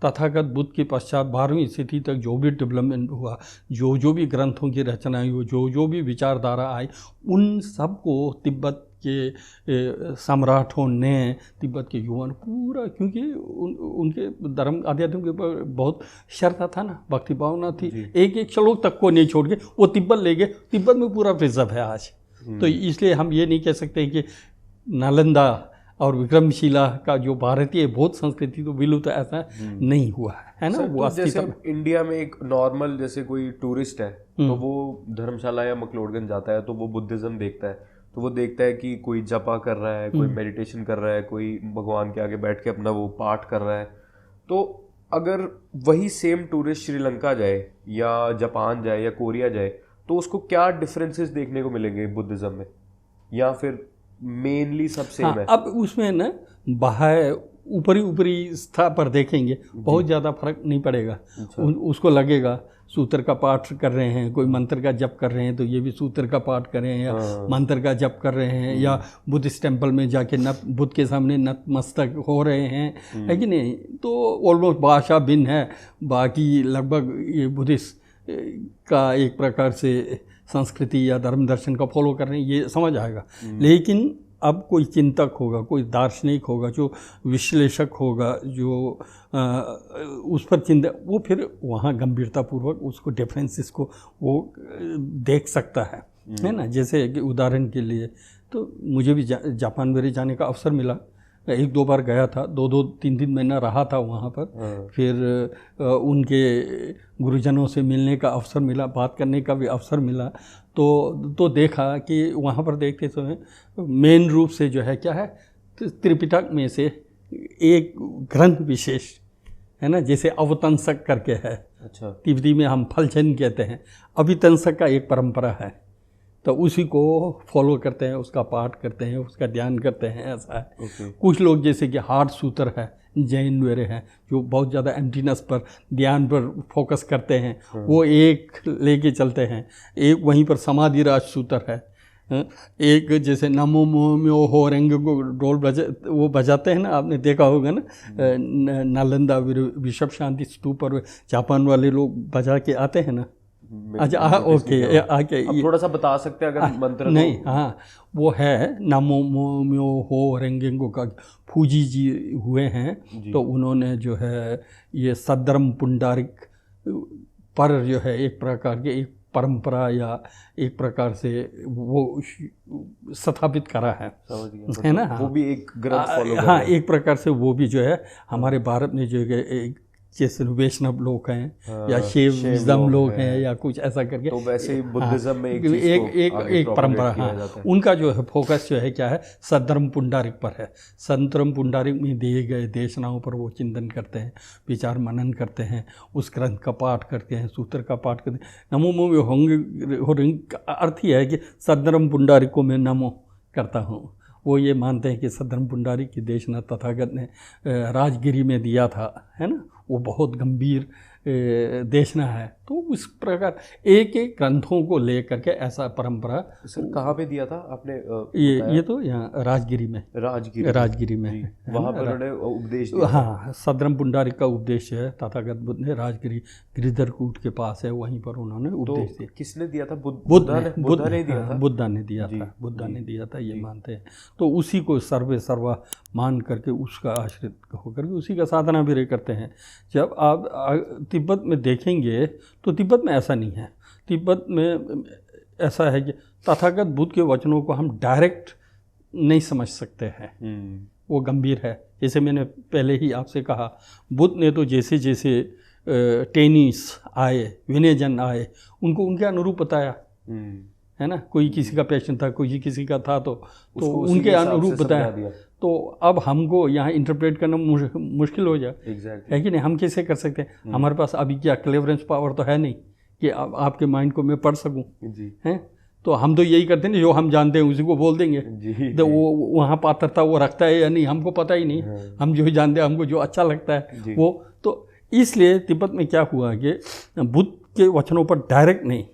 तथागत बुद्ध के पश्चात 12वीं सदी तक जो भी डेवलपमेंट हुआ, जो भी ग्रंथों की रचनाएं हुई, जो भी विचारधारा आई, उन सब को तिब्बत के सम्राटों ने, तिब्बत के युवाओं ने पूरा, क्योंकि उनके धर्म आध्यात्म के ऊपर बहुत श्रद्धा था ना, भक्ति भावना थी, एक श्लोक तक को नहीं छोड़ के वो तिब्बत ले गए। तिब्बत में पूरा प्रिजर्व है आज। तो इसलिए हम ये नहीं कह सकते कि नालंदा और विक्रमशिला का जो भारतीय बौद्ध संस्कृति तो विलुप्त तो ऐसा नहीं हुआ है ना। वो जैसे इंडिया में एक नॉर्मल जैसे कोई टूरिस्ट है तो वो धर्मशाला या मकलोडगंज जाता है तो वो बुद्धिज्म देखता है, तो वो देखता है कि कोई जपा कर रहा है, कोई मेडिटेशन कर रहा है, कोई भगवान के आगे बैठ के अपना वो पाठ कर रहा है। तो अगर वही सेम टूरिस्ट श्रीलंका जाए या जापान जाए या कोरिया जाए तो उसको क्या डिफरेंसेस देखने को मिलेंगे बुद्धिज्म में, या फिर मेनली सब सेम है? अब उसमें ना बाहर ऊपरी स्तर पर देखेंगे बहुत ज़्यादा फर्क नहीं पड़ेगा। उसको लगेगा सूत्र का पाठ कर रहे हैं, कोई मंत्र का जप कर रहे हैं तो ये भी सूत्र का पाठ कर रहे हैं, या मंत्र का जप कर रहे हैं, या बुद्धिस्ट टेम्पल में जाके बुद्ध के सामने नतमस्तक हो रहे हैं, है कि नहीं। तो ऑलमोस्ट भाषा भिन्न है, बाकी लगभग ये बुद्धिस्ट का एक प्रकार से संस्कृति या धर्म दर्शन का फॉलो कर रहे हैं, ये समझ आएगा। लेकिन अब कोई चिंतक होगा, कोई दार्शनिक होगा, जो विश्लेषक होगा, जो उस पर चिंतन, वो फिर वहाँ गंभीरतापूर्वक उसको डिफरेंसेस को वो देख सकता है ना। जैसे कि उदाहरण के लिए तो मुझे भी जापान मेरे जाने का अवसर मिला, 1-2 बार गया था, 2-3 महीना रहा था वहाँ पर। फिर उनके गुरुजनों से मिलने का अवसर मिला, बात करने का भी अवसर मिला। तो देखा कि वहाँ पर देखते समय मेन रूप से जो है क्या है, त्रिपिटक में से एक ग्रंथ विशेष है ना, जैसे अवतंसक करके है। अच्छा। तिब्बती में हम फलचन कहते हैं, अभितंसक का एक परंपरा है, तो उसी को फॉलो करते हैं, उसका पाठ करते हैं, उसका ध्यान करते हैं, ऐसा है। कुछ लोग जैसे कि हार्ट सूत्र है, जैन वेरे हैं, जो बहुत ज़्यादा एम्प्टीनेस पर, ध्यान पर फोकस करते हैं, वो एक लेके चलते हैं। एक वहीं पर समाधि राज सूत्र है, एक जैसे नमो म्यो हो रंग को ढोल वो बजाते हैं ना, आपने देखा होगा ना, नालंदा विश्व शांति स्तूप पर जापान वाले लोग बजा के आते हैं ना। अच्छा, ओके, आके थोड़ा सा बता सकते हैं अगर मंत्र? नहीं, हाँ, वो है नमो म्यो हो रेंगेंगो का फूजी जी हुए हैं, तो उन्होंने जो है ये सद्रम पुंडारिक पर जो है एक प्रकार के एक परंपरा या एक प्रकार से वो स्थापित करा है ना। वो भी एक ग्रंथ फॉलो कर, हाँ, एक प्रकार से वो भी जो है हमारे भारत में जो है एक जैसे वैष्णव लोग हैं या शिव विजडम लोग हैं या कुछ ऐसा करके, तो वैसे ही बुद्धिज्म में एक परंपरा, हाँ, उनका जो है फोकस जो है क्या है, सद्धर्म पुंडारिक पर है। सद्धर्म पुंडारिक में दिए गए देशनाओं पर वो चिंतन करते हैं, विचार मनन करते हैं, उस ग्रंथ का पाठ करते हैं, सूत्र का पाठ करते हैं। नमो मों होंगे अर्थ ही है कि सद्धर्म पुंडारिक को मैं नमो करता हूँ। वो ये मानते हैं कि सद्धर्म पुंडारिक की देशना तथागत ने राजगिरी में दिया था, है ना, वो बहुत गंभीर देशना है। तो उस प्रकार एक एक ग्रंथों को लेकर के ऐसा परंपरा। सर कहाँ पे दिया था आपने? ये तो यहाँ राजगिरी में, राजगिरी में वहाँ पर उन्होंने उपदेश दिया। हाँ, सद्धर्म पुंडारिक का उपदेश है, तथागत बुद्ध ने राजगिरी गिरिधर कूट के पास है, वहीं पर उन्होंने उपदेश दिया। किसने दिया था? बुद्धा ने दिया था। बुद्धा ने दिया था, ये मानते हैं। तो उसी को सर्वा मान करके उसका आश्रित होकर के उसी का साधना भी करते हैं। जब आप तिब्बत में देखेंगे तो तिब्बत में ऐसा नहीं है। तिब्बत में ऐसा है कि तथागत बुद्ध के वचनों को हम डायरेक्ट नहीं समझ सकते हैं, वो गंभीर है। जैसे मैंने पहले ही आपसे कहा, बुद्ध ने तो जैसे जैसे टेनिस आए, विनयजन आए, उनको उनके अनुरूप बताया, है ना। कोई किसी का पैशन था, कोई किसी का था, तो उनके अनुरूप बताया। तो अब हमको यहाँ इंटरप्रेट करना मुश्किल हो जाए, है कि नहीं। हम कैसे कर सकते हैं? हमारे पास अभी क्या क्लेवरेंस पावर तो है नहीं कि आपके माइंड को मैं पढ़ सकूँ, हैं। तो हम तो यही करते हैं, जो हम जानते हैं उसी को बोल देंगे। तो वो वहाँ पात्रता वो रखता है या नहीं, हमको पता ही नहीं। हम जो जानते हैं, हमको जो अच्छा लगता है वो। तो इसलिए तिब्बत में क्या हुआ कि बुद्ध के वचनों पर डायरेक्ट नहीं,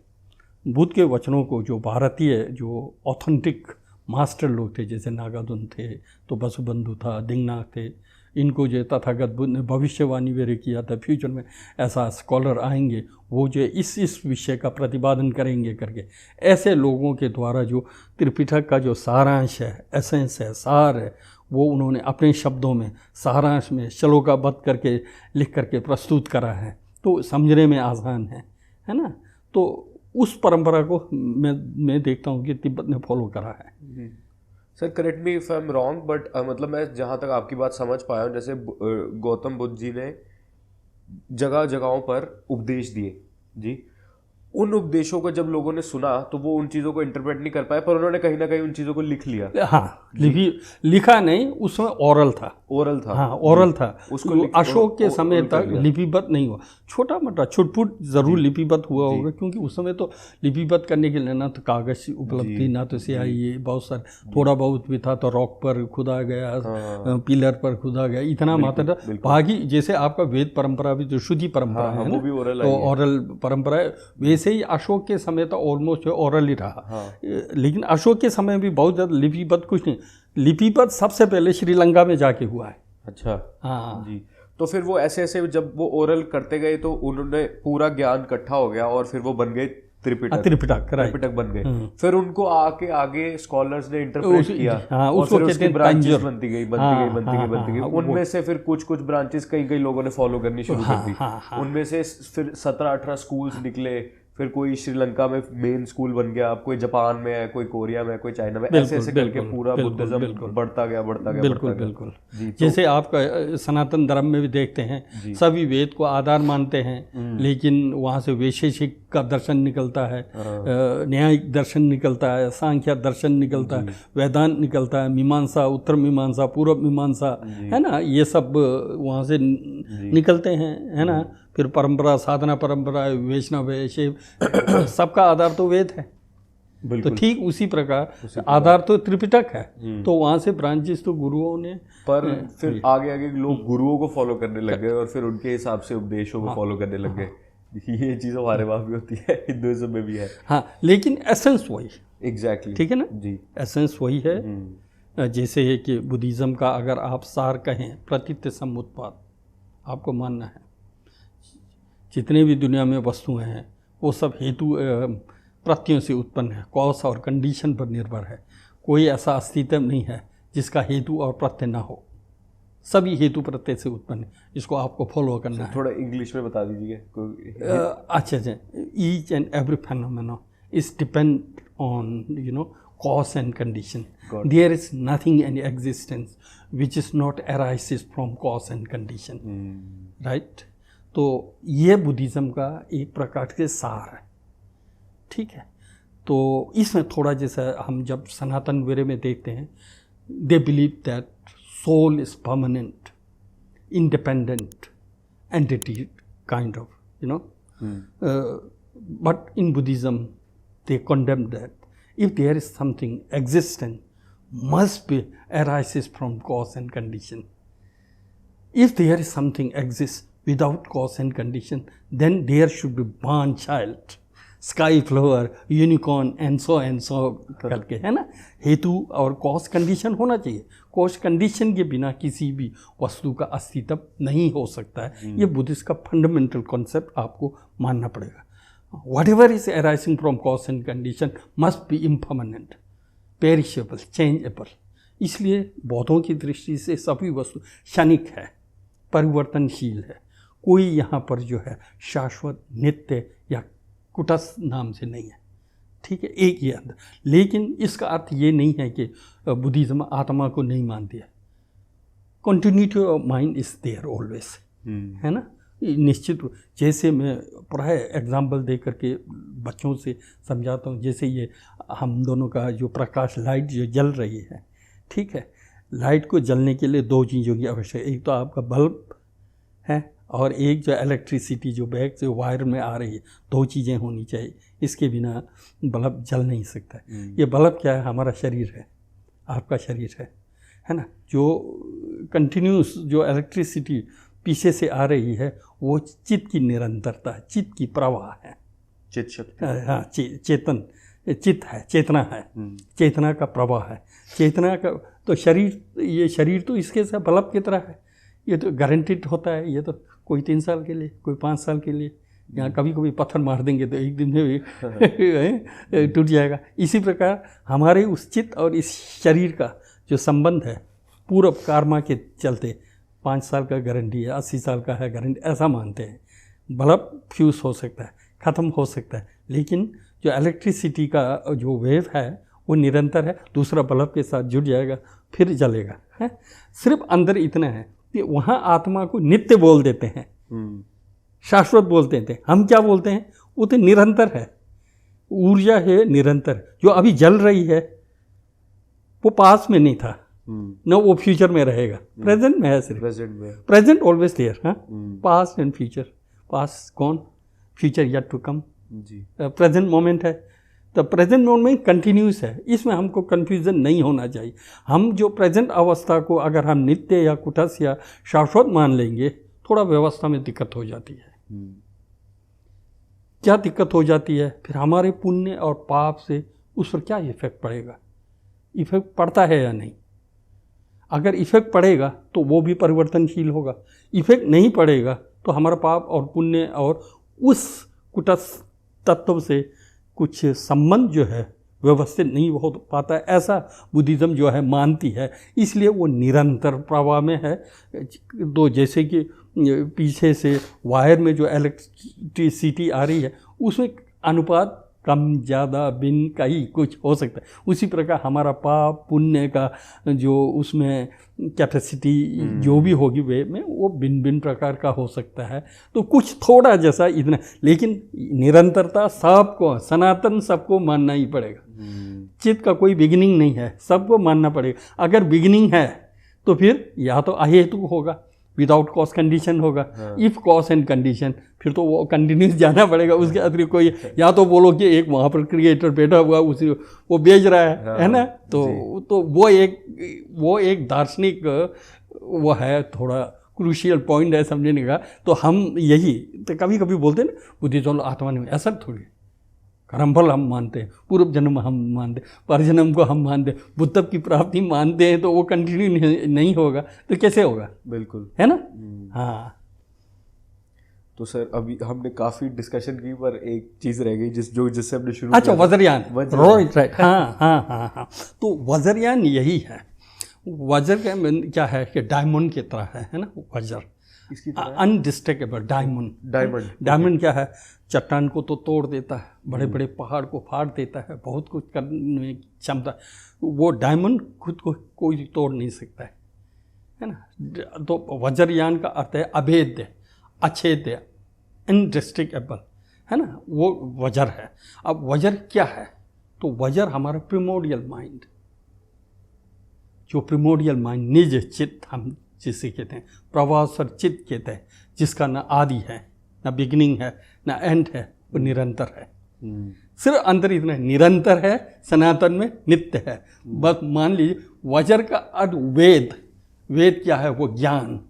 बुद्ध के वचनों को जो भारतीय जो ऑथेंटिक मास्टर लोग थे, जैसे नागार्जुन थे, तो वसुबंधु था, दिंगनाथ थे, इनको जो तथागत बुद्ध ने भविष्यवाणी वेरे किया था, फ्यूचर में ऐसा स्कॉलर आएंगे, वो जो इस विषय का प्रतिपादन करेंगे करके, ऐसे लोगों के द्वारा जो त्रिपिटक का जो सारांश है, एसेंस है, सार है, वो उन्होंने अपने शब्दों में सारांश में श्लोकाबद्ध करके लिख करके प्रस्तुत करा है। तो समझने में आसान है ना। तो उस परंपरा को मैं देखता हूँ कि तिब्बत ने फॉलो करा है। Sir correct me if I am wrong, but मतलब मैं जहाँ तक आपकी बात समझ पाया हूँ, जैसे गौतम बुद्ध जी ने जगह जगहों पर उपदेश दिए जी, उन उपदेशों को जब लोगों ने सुना तो वो उन चीज़ों को इंटरप्रेट नहीं कर पाए, पर उन्होंने कहीं ना कहीं उन चीज़ों को लिख लिया। हाँ, लिखा नहीं, उसमें ओरल था। हाँ, ओरल था। उसको अशोक के समय तक लिपिबद्ध नहीं हुआ। छोटा मोटा छुटपुट जरूर लिपिबद्ध हुआ होगा, क्योंकि उस समय तो लिपिबद्ध करने के लिए ना तो कागज उपलब्ध थी, ना तो स्याही, बहुत सारे, थोड़ा बहुत भी था तो रॉक पर खुदा गया, पिलर पर खुदा गया, इतना मात्रा। बाकी जैसे आपका वेद परंपरा भी जो शुद्धि परंपरा है, वो भी ओरल परंपरा है। वैसे ही अशोक के समय तो ऑलमोस्ट ओरल ही रहा। लेकिन अशोक के समय भी बहुत ज़्यादा लिपिबद्ध कुछ नहीं। लिपिबद्ध सबसे पहले श्रीलंका में जाके हुआ है। अच्छा, हाँ जी। तो फिर वो ऐसे ऐसे जब वो ओरल करते गए तो उन्होंने पूरा ज्ञान इकट्ठा हो गया और फिर वो बन गए त्रिपिटक बन गए। फिर उनको आगे स्कॉलर्स ने इंटरप्रेट किया, और उसको फिर उसकी ब्रांचेस बनती गई। उनमें से फिर कुछ ब्रांचेस कई लोगों ने फॉलो करनी शुरू कर दी। उनमें से फिर 17-18 स्कूल्स निकले। फिर कोई श्रीलंका में मेन स्कूल बन गया, कोई जापान में है, कोई कोरिया में है, कोई चाइना में, ऐसे करके पूरा बुद्धिज्म बढ़ता गया। बिल्कुल। जैसे आपका सनातन धर्म में भी देखते हैं, सभी वेद को आधार मानते हैं, लेकिन वहाँ से वैशेषिक का दर्शन निकलता है, न्यायिक दर्शन निकलता है, सांख्य दर्शन निकलता है, वेदांत निकलता है, मीमांसा, उत्तर मीमांसा, पूर्व मीमांसा, है ना, ये सब वहाँ से निकलते हैं, है ना। फिर परंपरा, साधना परंपरा, वैष्णव है, शिव, सबका आधार तो वेद है। तो ठीक उसी प्रकार आधार तो त्रिपिटक है। तो वहाँ से ब्रांचेस तो गुरुओं ने, पर फिर आगे लोग गुरुओं को फॉलो करने लग गए और फिर उनके हिसाब से उपदेशों को फॉलो करने लग गए। ये चीज़ हमारे वहाँ भी होती है, हिंदुइज्म में भी है। हाँ, लेकिन एसेंस वही, एग्जैक्टली, ठीक है ना जी, एसेंस वही है। जैसे है कि बुद्धिज़्म का अगर आप सार कहें, प्रतीत्य समुत्पाद आपको मानना है। जितने भी दुनिया में वस्तुएं हैं वो सब हेतु प्रत्ययों से उत्पन्न है, कॉज और कंडीशन पर निर्भर है। कोई ऐसा अस्तित्व नहीं है जिसका हेतु और प्रत्यय ना हो, सभी हेतु प्रत्यय से उत्पन्न है। इसको आपको फॉलो करना है। थोड़ा इंग्लिश में बता दीजिए। अच्छा, each and every phenomena is depend on cause and condition. There is nothing in existence which is not arises from cause and condition. Right? तो ये बुद्धिज़्म का एक प्रकार के सार है, ठीक है। तो इसमें थोड़ा जैसा हम जब सनातन वगैरह में देखते हैं, they believe that soul is permanent, independent entity kind of, but in Buddhism they condemn that if there is something existent must be arises from cause and condition. If there is something exists without cause and condition, then there should be born child, sky flower, unicorn and so करके, है ना। हेतु और cause condition होना चाहिए। Cause condition के बिना किसी भी वस्तु का अस्तित्व नहीं हो सकता है। ये बुद्धिस्ट का फंडामेंटल कॉन्सेप्ट आपको मानना पड़ेगा। Whatever is arising from cause and condition must be impermanent, perishable, changeable. इसलिए बौद्धों की दृष्टि से सभी वस्तु क्षणिक है, परिवर्तनशील है। कोई यहाँ पर जो है शाश्वत, नित्य या कुटस्थ नाम से नहीं है, ठीक है, एक ही अंदर। लेकिन इसका अर्थ ये नहीं है कि बुद्धिज्म आत्मा को नहीं मानती है। Continuity of mind is there always, है ना। निश्चित, जैसे मैं प्राय एग्जाम्पल दे करके बच्चों से समझाता हूँ। जैसे ये हम दोनों का जो प्रकाश, लाइट जो जल रही है, ठीक है, लाइट को जलने के लिए दो चीज़ों की आवश्यकता है। एक तो आपका बल्ब है और एक जो इलेक्ट्रिसिटी जो बैग से वायर में आ रही है, दो चीज़ें होनी चाहिए। इसके बिना बल्ब जल नहीं सकता है। ये बल्ब क्या है? हमारा शरीर है, आपका शरीर है ना। जो कंटिन्यूस जो इलेक्ट्रिसिटी पीछे से आ रही है वो चित्त की निरंतरता है, चित्त की प्रवाह है, चित्त शक्ति, हाँ, चेतन, चित्त है, चेतना है, चेतना का प्रवाह है, चेतना का। तो शरीर, ये शरीर तो इसके साथ बल्ब की तरह है। ये तो गारंटीड होता है। ये तो कोई 3 साल के लिए, कोई 5 साल के लिए, यहाँ कभी कभी पत्थर मार देंगे तो एक दिन में भी टूट जाएगा। इसी प्रकार हमारे उस चित्त और इस शरीर का जो संबंध है, पूर्व कर्मा के चलते 5 साल का गारंटी है, 80 साल का है गारंटी, ऐसा मानते हैं। बल्ब फ्यूज़ हो सकता है, ख़त्म हो सकता है, लेकिन जो इलेक्ट्रिसिटी का जो वेव है वो निरंतर है। दूसरा बल्ब के साथ जुड़ जाएगा, फिर जलेगा, है। सिर्फ अंदर इतना है कि वहाँ आत्मा को नित्य बोल देते हैं, शाश्वत बोलते थे। हम क्या बोलते हैं? वो तो निरंतर है, ऊर्जा है निरंतर। जो अभी जल रही है वो पास में नहीं था, न वो फ्यूचर में रहेगा, प्रेजेंट में है सिर्फ। प्रेजेंट ऑलवेज देयर, हाँ। Past and future, past gone, future yet to come, present moment है। तो प्रेजेंट मोमेंट कंटिन्यूस है, इसमें हमको कन्फ्यूज़न नहीं होना चाहिए। हम जो प्रेजेंट अवस्था को अगर हम नित्य या कुटस्थ या शाश्वत मान लेंगे, थोड़ा व्यवस्था में दिक्कत हो जाती है। क्या दिक्कत हो जाती है? फिर हमारे पुण्य और पाप से उस पर क्या इफेक्ट पड़ेगा? इफेक्ट पड़ता है या नहीं? अगर इफेक्ट पड़ेगा तो वो भी परिवर्तनशील होगा, इफेक्ट नहीं पड़ेगा तो हमारा पाप और पुण्य और उस कुटस्थ तत्व से कुछ संबंध जो है व्यवस्थित नहीं हो पाता है, ऐसा बुद्धिज़्म जो है मानती है। इसलिए वो निरंतर प्रवाह में है। तो जैसे कि पीछे से वायर में जो इलेक्ट्रिसिटी आ रही है उसमें अनुपात कम ज़्यादा भिन्न का ही कुछ हो सकता है। उसी प्रकार हमारा पाप पुण्य का जो उसमें कैपेसिटी जो भी होगी वे में वो भिन्न भिन्न प्रकार का हो सकता है। तो कुछ थोड़ा जैसा इतना, लेकिन निरंतरता सबको सनातन सबको मानना ही पड़ेगा। चित्त का कोई बिगिनिंग नहीं है, सबको मानना पड़ेगा। अगर बिगिनिंग है तो फिर या तो अहेतु होगा, विदाउट कॉज कंडीशन होगा। इफ कॉज एंड कंडीशन, फिर तो वो कंटिन्यूस जाना पड़ेगा। उसके अतिरिक्त कोई, या तो बोलो कि एक वहाँ पर क्रिएटर बैठा हुआ उसी वो बेच रहा है ना। तो वो एक दार्शनिक वो है, थोड़ा क्रूशियल पॉइंट है समझने का। तो हम यही तो कभी कभी बोलते हैं ना बुद्धिज्म आत्मा नहीं, ऐसा थोड़ी। कर्मफल हम मानते हैं, पूर्व जन्म हम मानते हैं, परजन्म को हम मानते हैं, बुद्ध की प्राप्ति मानते हैं, तो वो कंटिन्यू नहीं होगा तो कैसे होगा? बिल्कुल, है ना। हाँ, तो सर अभी हमने काफ़ी डिस्कशन की, पर एक चीज़ रह गई जिससे हमने शुरू। अच्छा, वज्रयान, राइट। हाँ। तो वज्रयान यही है। वज्र का क्या है कि डायमंड की तरह है ना वज्र, अनडिस्ट्रक्टेबल डायमंड क्या है? चट्टान को तो तोड़ देता है, बड़े बड़े पहाड़ को फाड़ देता है, बहुत कुछ करने की क्षमता। वो डायमंड खुद को कोई तोड़ नहीं सकता है ना। तो वज्रयान का अर्थ है अभेद्य, अछेद्य, इनडिस्ट्रक्टेबल, है ना। वो वज्र है। अब वज्र क्या है? तो वज्र हमारा प्रिमोडियल माइंड, जो प्रिमोडियल माइंड निज चित्त हम जिसे कहते हैं, प्रवासर चित्त कहते हैं, जिसका ना आदि है ना बिगिनिंग है ना एंड है, वो निरंतर है। सिर्फ अंतर इतना निरंतर है, सनातन में नित्य है। बस मान लीजिए वज्र का अर्थ वेद क्या है? वो ज्ञान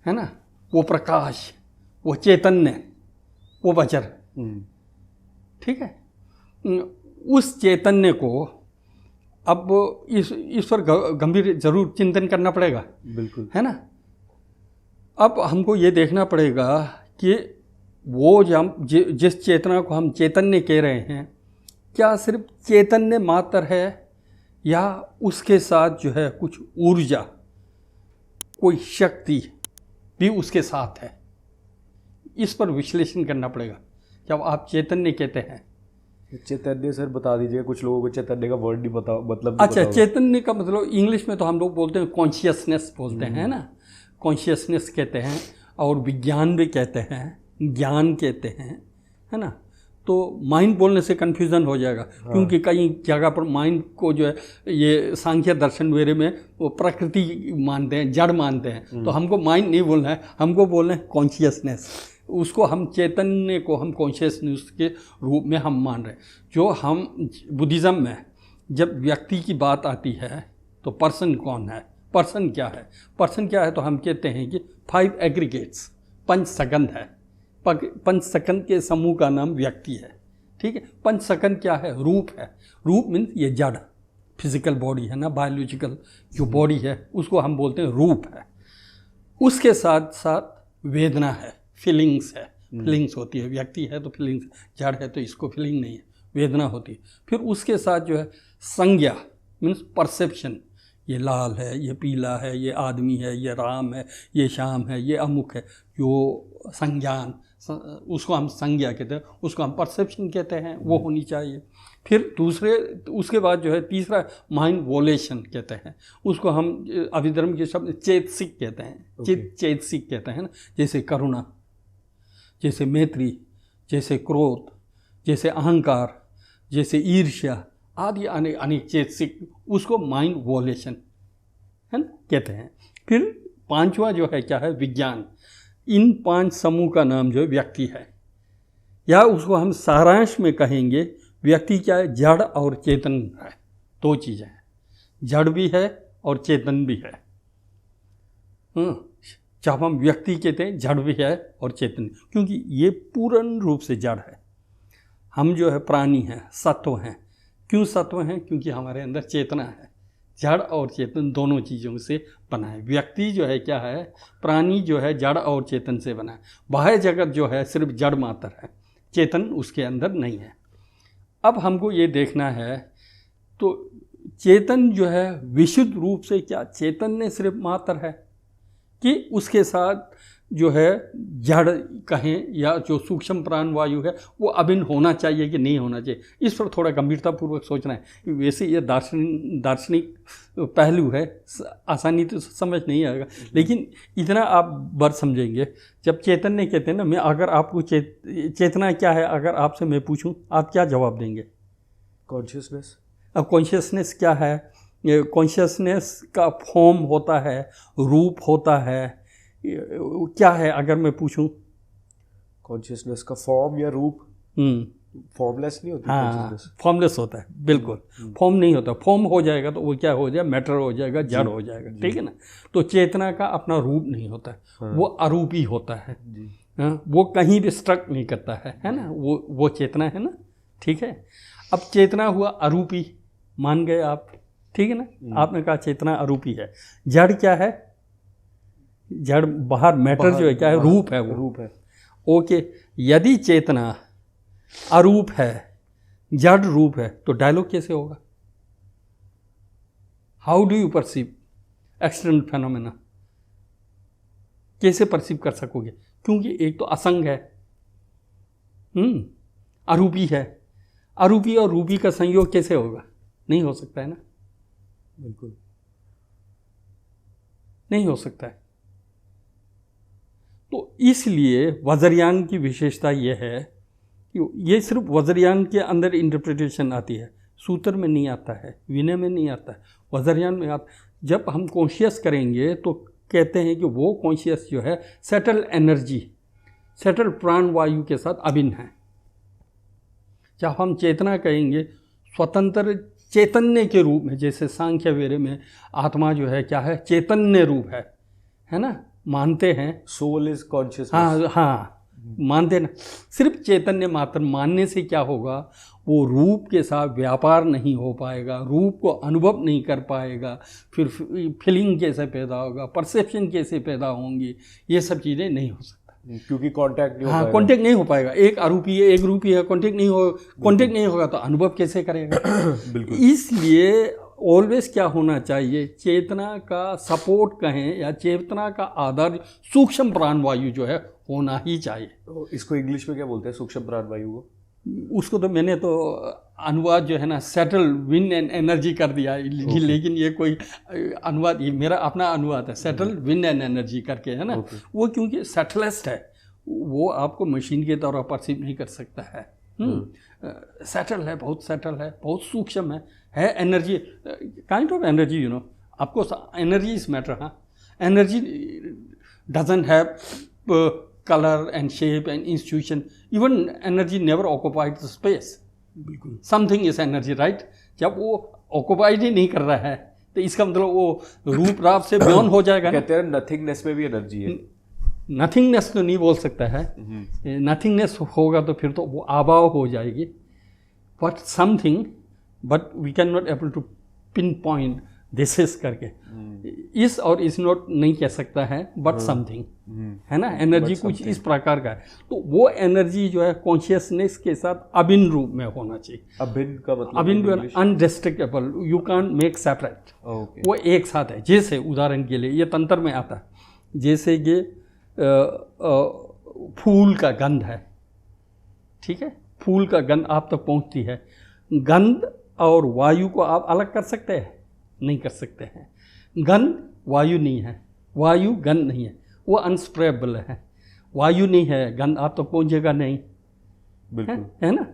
है ना, वो प्रकाश, वो चैतन्य, वो वज्र। ठीक है। उस चैतन्य को अब इस पर गंभीर जरूर चिंतन करना पड़ेगा, बिल्कुल, है ना। अब हमको ये देखना पड़ेगा कि वो जिस चेतना को हम चैतन्य कह रहे हैं, क्या सिर्फ चैतन्य मात्र है या उसके साथ जो है कुछ ऊर्जा, कोई शक्ति भी उसके साथ है? इस पर विश्लेषण करना पड़ेगा। जब आप चैतन्य कहते हैं, चैतन्य सर बता दीजिए, कुछ लोगों को चैतन्य का वर्ड नहीं पता, मतलब अच्छा, चैतन्य का मतलब इंग्लिश में तो हम लोग बोलते हैं कॉन्शियसनेस बोलते हैं ना, कॉन्शियसनेस कहते हैं, और विज्ञान भी कहते हैं, ज्ञान कहते हैं, है ना। तो माइंड बोलने से कन्फ्यूज़न हो जाएगा, क्योंकि कई जगह पर माइंड को जो है ये सांख्य दर्शन वगैरह में वो प्रकृति मानते हैं, जड़ मानते हैं। तो हमको माइंड नहीं बोलना है, हमको बोलना है कॉन्शियसनेस। उसको हम चैतन्य को हम कॉन्शियसनेस के रूप में हम मान रहे हैं। जो हम बुद्धिज़्म में जब व्यक्ति की बात आती है तो पर्सन कौन है, पर्सन क्या है? पर्सन क्या है तो हम कहते हैं कि 5 एग्रीगेट्स, 5 सकंद है। 5 सकंद के समूह का नाम व्यक्ति है। ठीक है। 5 सकंद क्या है? रूप है। रूप मीन्स ये जड़ फिजिकल बॉडी है ना, बायोलॉजिकल जो बॉडी है उसको हम बोलते हैं रूप है। उसके साथ साथ वेदना है, फीलिंग्स है, फीलिंग्स होती है। व्यक्ति है तो फीलिंग्स, जड़ है तो इसको फीलिंग नहीं है, वेदना होती है। फिर उसके साथ जो है संज्ञा मीन्स परसेप्शन, ये लाल है, ये पीला है, ये आदमी है, ये राम है, ये श्याम है, ये अमुक है, जो संज्ञान, उसको हम संज्ञा कहते हैं, उसको हम परसेप्शन कहते हैं, वो होनी चाहिए। फिर उसके बाद जो है तीसरा माइंड वोलेशन कहते हैं, उसको हम अभिधर्म के शब्द चेतसिक कहते हैं, चेतसिक कहते हैं ना। जैसे करुणा, जैसे मैत्री, जैसे क्रोध, जैसे अहंकार, जैसे ईर्ष्या आदि अनेक चेतसिक, उसको माइंड वोलेशन है ना कहते हैं। फिर 5वां जो है क्या है? विज्ञान। इन 5 समूह का नाम जो है व्यक्ति है, या उसको हम सारांश में कहेंगे व्यक्ति क्या है? जड़ और चेतन है, 2 चीज़ें हैं, जड़ भी है और चेतन भी है। जब हम व्यक्ति कहते हैं जड़ भी है और चेतन, क्योंकि ये पूर्ण रूप से जड़ है। हम जो है प्राणी हैं, सत्व हैं। क्यों सत्व हैं? क्योंकि हमारे अंदर चेतना है। जड़ और चेतन दोनों चीज़ों से बना है। व्यक्ति जो है क्या है? प्राणी जो है जड़ और चेतन से बना है। बाह्य जगत जो है सिर्फ जड़ मात्र है, चेतन उसके अंदर नहीं है। अब हमको ये देखना है, तो चेतन जो है विशुद्ध रूप से क्या चैतन्य सिर्फ मात्र है, कि उसके साथ जो है जड़ कहें या जो सूक्ष्म प्राण वायु है वो अभिन्न होना चाहिए कि नहीं होना चाहिए, इस पर थोड़ा गंभीरतापूर्वक सोचना है। वैसे ये दार्शनिक पहलू है, आसानी तो समझ नहीं आएगा, लेकिन इतना आप बर समझेंगे। जब चैतन्य कहते हैं ना, मैं अगर आपको चेतना क्या है अगर आपसे मैं पूछूं, आप क्या जवाब देंगे? कॉन्शियसनेस। अब कॉन्शियसनेस क्या है? कॉन्शियसनेस का फॉर्म होता है, रूप होता है, क्या है अगर मैं पूछूं? कॉन्शियसनेस का फॉर्म या रूप? फॉर्मलेस नहीं होती? हाँ, फॉर्मलेस होता है, बिल्कुल। फॉर्म नहीं होता, फॉर्म हो जाएगा तो वो क्या हो जाएगा? मैटर हो जाएगा, जड़ हो जाएगा, ठीक है ना। तो चेतना का अपना रूप नहीं होता है, हाँ। वो अरूपी होता है, हाँ, वो कहीं भी स्ट्रक नहीं करता है ना, वो चेतना है ना, ठीक है। अब चेतना हुआ अरूपी, मान गए आप, ठीक है ना। आपने कहा चेतना अरूपी है। जड़ क्या है? जड़ बाहर मैटर जो है क्या है? रूप है, वो रूप है। ओके, यदि चेतना अरूप है, जड़ रूप है, तो डायलॉग कैसे होगा? How do you perceive external phenomena? कैसे परसीव कर सकोगे? क्योंकि एक तो असंग है, अरूपी है। अरूपी और रूपी का संयोग कैसे होगा? नहीं हो सकता है ना, बिल्कुल नहीं हो सकता है। तो इसलिए वज्रयान की विशेषता यह है कि ये सिर्फ वज्रयान के अंदर इंटरप्रिटेशन आती है, सूत्र में नहीं आता है, विनय में नहीं आता है, वज्रयान में आता। जब हम कॉन्शियस करेंगे तो कहते हैं कि वो कॉन्शियस जो है सेटल एनर्जी, सेटल प्राण वायु के साथ अभिन्न है। जब हम चेतना कहेंगे स्वतंत्र चैतन्य के रूप में, जैसे सांख्य वेरे में आत्मा जो है क्या है? चैतन्य रूप है ना, मानते हैं। Soul is conscious. हाँ हाँ, मानते ना। सिर्फ चैतन्य मात्र मानने से क्या होगा? वो रूप के साथ व्यापार नहीं हो पाएगा, रूप को अनुभव नहीं कर पाएगा, फिर फीलिंग कैसे पैदा होगा, परसेप्शन कैसे पैदा होंगी, ये सब चीज़ें नहीं हो सकता, क्योंकि कांटेक्ट नहीं हो पाएगा। कांटेक्ट नहीं हो पाएगा। एक आरोपी है, एक रूपी है, कांटेक्ट नहीं होगा तो अनुभव कैसे करेगा? बिल्कुल। इसलिए ऑलवेज क्या होना चाहिए? चेतना का सपोर्ट कहें या चेतना का आधार सूक्ष्म प्राण वायु जो है होना ही चाहिए। तो इसको इंग्लिश में क्या बोलते हैं, सूक्ष्म प्राण वायु को? उसको तो मैंने तो अनुवाद जो है ना सेटल विंड एंड एनर्जी कर दिया, लेकिन ये कोई अनुवाद, ये मेरा अपना अनुवाद है, सेटल विंड एंड एनर्जी करके, है ना। वो क्योंकि सेटलेस्ट है, वो आपको मशीन के तौर पर परसीव नहीं कर सकता है। सेटल है, बहुत सेटल है, बहुत सूक्ष्म है energy, kind of energy, you know. आपको एनर्जी इज मैटर। हाँ, energy doesn't have color and shape and institution. Even energy never occupied the space. बिल्कुल, something is energy, right? जब वो occupied ही नहीं कर रहा है तो इसका मतलब वो रूप राप से beyond हो जाएगा ना। कहते हैं नथिंगनेस में भी एनर्जी है। नथिंगनेस तो नहीं बोल सकता है, नथिंगनेस होगा तो फिर तो वो अभाव हो जाएगी। But something, but we can not able to pin point this is करके, इस और इस नॉट नहीं कह सकता है, बट समथिंग, है ना। एनर्जी कुछ इस प्रकार का है। तो वो एनर्जी जो है कॉन्शियसनेस के साथ अभिन्न रूप में होना चाहिए। अभिन्न का मतलब? अभिन्न, अनडिस्ट्रिक्टेबल, यू कैन मेक सेपरेट, वो एक साथ है। जैसे उदाहरण के लिए ये तंत्र में आता है, जैसे कि फूल का गंध है, ठीक है, फूल का गंध आप तक पहुंचती है। गंध और वायु को आप अलग कर सकते हैं? नहीं कर सकते हैं। गंध वायु नहीं है, वायु गंध नहीं है, वो अनस्प्रेबल है। वायु नहीं है, गंध आप तक पहुंचेगा नहीं, बिल्कुल, है ना।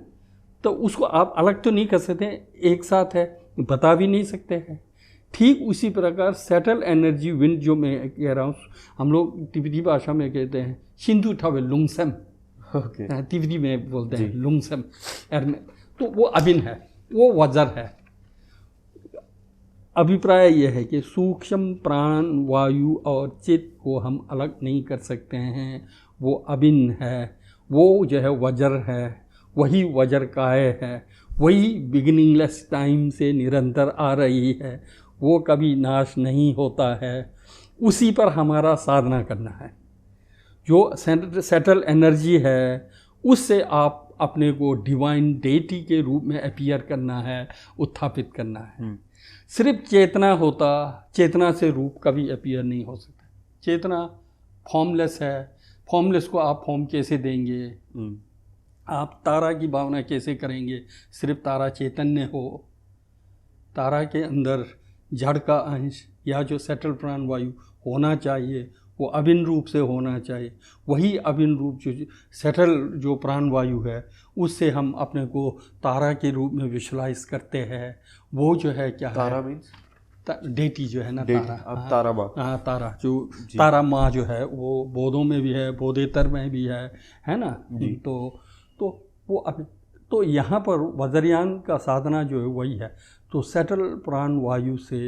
तो उसको आप अलग तो नहीं कर सकते, एक साथ है, बता भी नहीं सकते हैं। ठीक उसी प्रकार सेटल एनर्जी विंड जो मैं कह रहा हूँ, हम लोग तिब्बती भाषा में कहते हैं सिंधु ठावे लुंगसम, तिब्बती में बोलते हैं लुंगसम, तो वो अभिन्न है, वो वज्र है। अभिप्राय यह है कि सूक्ष्म प्राण वायु और चित्त को हम अलग नहीं कर सकते हैं, वो अभिन्न है, वो जो है वज्र है, वही वज्रकाय है, वही बिगिनिंगलेस टाइम से निरंतर आ रही है, वो कभी नाश नहीं होता है। उसी पर हमारा साधना करना है। जो सेटल एनर्जी है उससे आप अपने को डिवाइन डेटी के रूप में अपीयर करना है, उत्थापित करना है। सिर्फ चेतना होता, चेतना से रूप कभी अपीयर नहीं हो सकता। चेतना फॉर्मलेस है, फॉर्मलेस को आप फॉर्म कैसे देंगे? आप तारा की भावना कैसे करेंगे? सिर्फ तारा चैतन्य हो, तारा के अंदर जड़ का अंश या जो सेटल प्राण वायु होना चाहिए वो अभिन्न रूप से होना चाहिए। वही अभिन्न रूप जो सेटल जो प्राण वायु है उससे हम अपने को तारा के रूप में विजुलाइज करते हैं। वो जो है क्या तारा है, मीन्स डेटी जो है ना, तारा। अब तारा माँ, हाँ, तारा जो तारा माँ जो है वो बौद्धों में भी है, बौद्धेतर में भी है ना। तो वो अब तो यहाँ पर वज्रयान का साधना जो है वही है। तो सेटल प्राण वायु से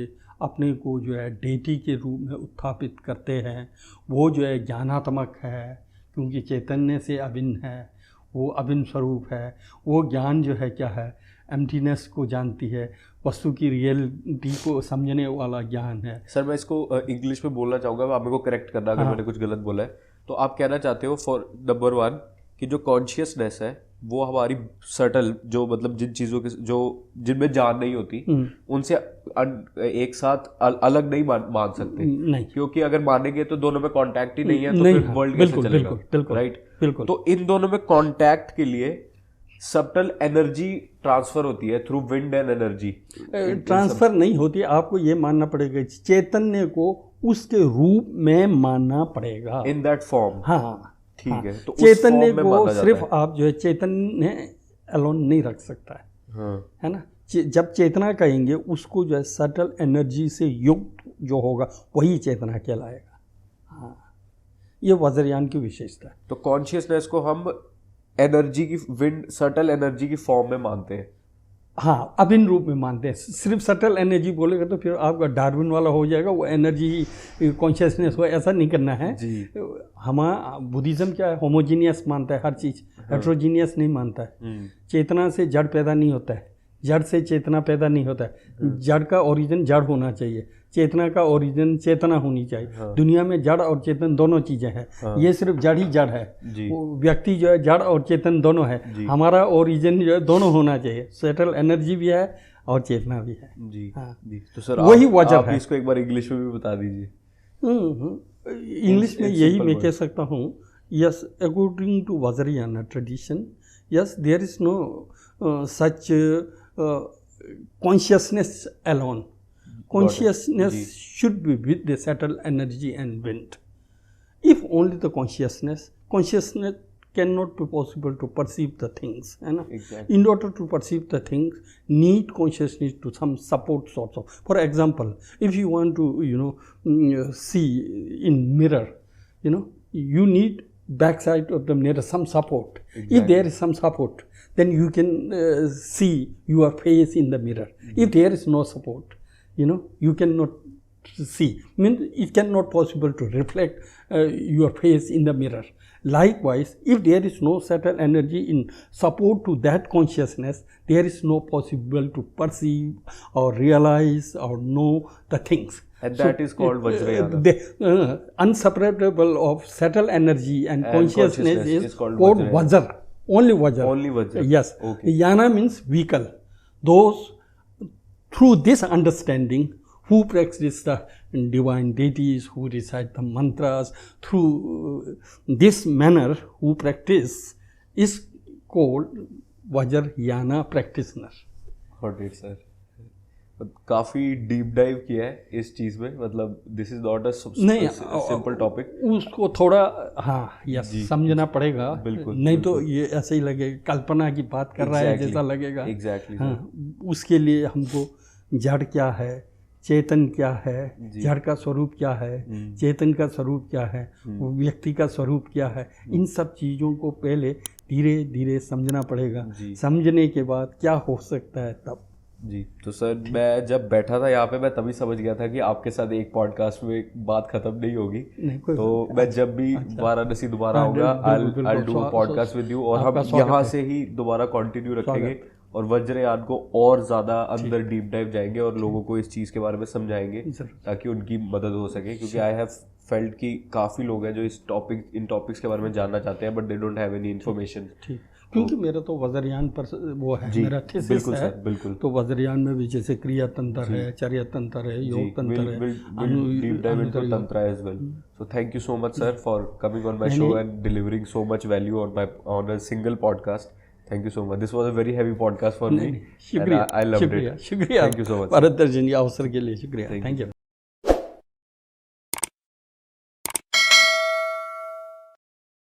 अपने को जो है डेटी के रूप में उत्थापित करते हैं। वो जो है ज्ञानात्मक है, क्योंकि चैतन्य से अभिन्न है, वो अभिन्न स्वरूप है। वो ज्ञान जो है क्या है, एम्प्टीनेस को जानती है, वस्तु की रियलिटी को समझने वाला ज्ञान है। सर मैं इसको इंग्लिश में बोलना चाहूँगा, आप मेरे को करेक्ट करना अगर मैंने कुछ गलत बोला है। तो आप कहना चाहते हो फॉर नंबर 1 कि जो कॉन्शियसनेस है वो हमारी सटल जो मतलब जिन चीज़ों के जो जिनमें जान नहीं होती उनसे एक साथ अलग नहीं मान सकते। नहीं, क्योंकि अगर मानेंगे तो दोनों में कांटेक्ट ही नहीं है तो फिर वर्ल्ड कैसे चलेगा? बिल्कुल, राइट, बिल्कुल। तो इन दोनों में कांटेक्ट के लिए सबटल एनर्जी ट्रांसफर होती है through wind and energy. Transfer नहीं होती, आपको ये मानना पड़ेगा चैतन्य को उसके रूप में मानना पड़ेगा, इन दैट फॉर्म। हाँ, ठीक हाँ, है। तो चैतन्य को सिर्फ आप जो है चैतन्य अलोन नहीं रख सकता है। हाँ। है ना। जब चेतना कहेंगे उसको जो है सटल एनर्जी से युक्त जो होगा वही चेतना कहलाएगा। हाँ, ये वज्रयान की विशेषता है। तो कॉन्शियसनेस को हम एनर्जी की विंड सटल एनर्जी की फॉर्म में मानते हैं। हाँ, अभिन्न रूप में मानते हैं। सिर्फ सटल एनर्जी बोलेगा तो फिर आपका डार्विन वाला हो जाएगा, वो एनर्जी कॉन्शियसनेस हो, ऐसा नहीं करना है जी। हमारा बुद्धिज्म क्या है, होमोजीनियस मानता है हर चीज़, हेट्रोजीनियस नहीं मानता है। चेतना से जड़ पैदा नहीं होता है, जड़ से चेतना पैदा नहीं होता है। जड़ का ओरिजिन जड़ होना चाहिए, चेतना का ओरिजिन चेतना होनी चाहिए। हाँ। दुनिया में जड़ और चेतन दोनों चीज़ें हैं। हाँ। ये सिर्फ जड़ ही जड़ है, व्यक्ति जो है जड़ और चेतन दोनों है। हमारा ओरिजिन जो है दोनों होना चाहिए, सेटल एनर्जी भी है और चेतना भी है। जी। हाँ। जी। तो सर वही वजह है। इसको एक बार इंग्लिश में भी बता दीजिए। इंग्लिश में यही मैं कह सकता हूँ, yes, according to Vajrayana tradition, yes, there is no such consciousness alone. Consciousness should be with the subtle energy and wind. If only the consciousness cannot be possible to perceive the things. Exactly. In order to perceive the things, need consciousness to some support source of. For example, if you want to, see in mirror, you need backside of the mirror some support. Exactly. If there is some support, then you can see your face in the mirror. If there is no support, you cannot see. Means it cannot possible to reflect your face in the mirror. Likewise, if there is no subtle energy in support to that consciousness, there is no possible to perceive or realize or know the things. And that is called Vajrayana. Unseparable of subtle energy and consciousness is called Vajra. Only Vajra. Yes. Okay. Yana means vehicle. Those through this understanding who practice the divine deities, who recite the mantras, through this manner who practice is called Vajrayana practitioner. Got it, sir. काफ़ी deep dive किया है इस चीज़ में, मतलब this is not a simple topic. उसको थोड़ा yes समझना पड़ेगा, बिल्कुल, नहीं तो ये ऐसे ही लगेगा कल्पना की बात कर रहा है जैसा लगेगा। एग्जैक्टली। उसके लिए हमको जड़ क्या है, चेतन क्या है, जड़ का स्वरूप क्या है, चेतन का स्वरूप क्या है, व्यक्ति का स्वरूप क्या है, इन सब चीज़ों को पहले धीरे धीरे समझना पड़ेगा। समझने के बाद क्या हो सकता है तब। जी। तो सर मैं जब बैठा था यहाँ पे मैं तभी समझ गया था कि आपके साथ एक पॉडकास्ट में बात खत्म नहीं होगी। तो मैं जब भी वाराणसी दोबारा आऊँगा I'll do a podcast with you, और हम यहाँ से ही दोबारा कंटिन्यू रखेंगे और वज्रयान को और ज़्यादा अंदर डीप डाइव जाएंगे और लोगों को इस चीज़ के बारे में समझाएंगे ताकि उनकी मदद हो सके। क्योंकि आई हैव फेल्ट कि काफ़ी लोग हैं जो इन टॉपिक्स के बारे में जानना चाहते हैं but they don't have any information. क्योंकि मेरा तो वज्रयान पर वो है, मेरा थीसिस बिल्कुल है। सर, बिल्कुल। तो वज्रयान में भी जैसे क्रिया तंत्र है, चर्या तंत्र है, योग तंत्र है, deep dive into tantra as well. So thank you so much sir for coming on my show and delivering so much value on a single podcast. Thank you so much. This was a very heavy podcast for me. शुक्रिया, I loved it. शुक्रिया Thank you so much. Bharat दर्शन के अवसर के लिए शुक्रिया, thank you.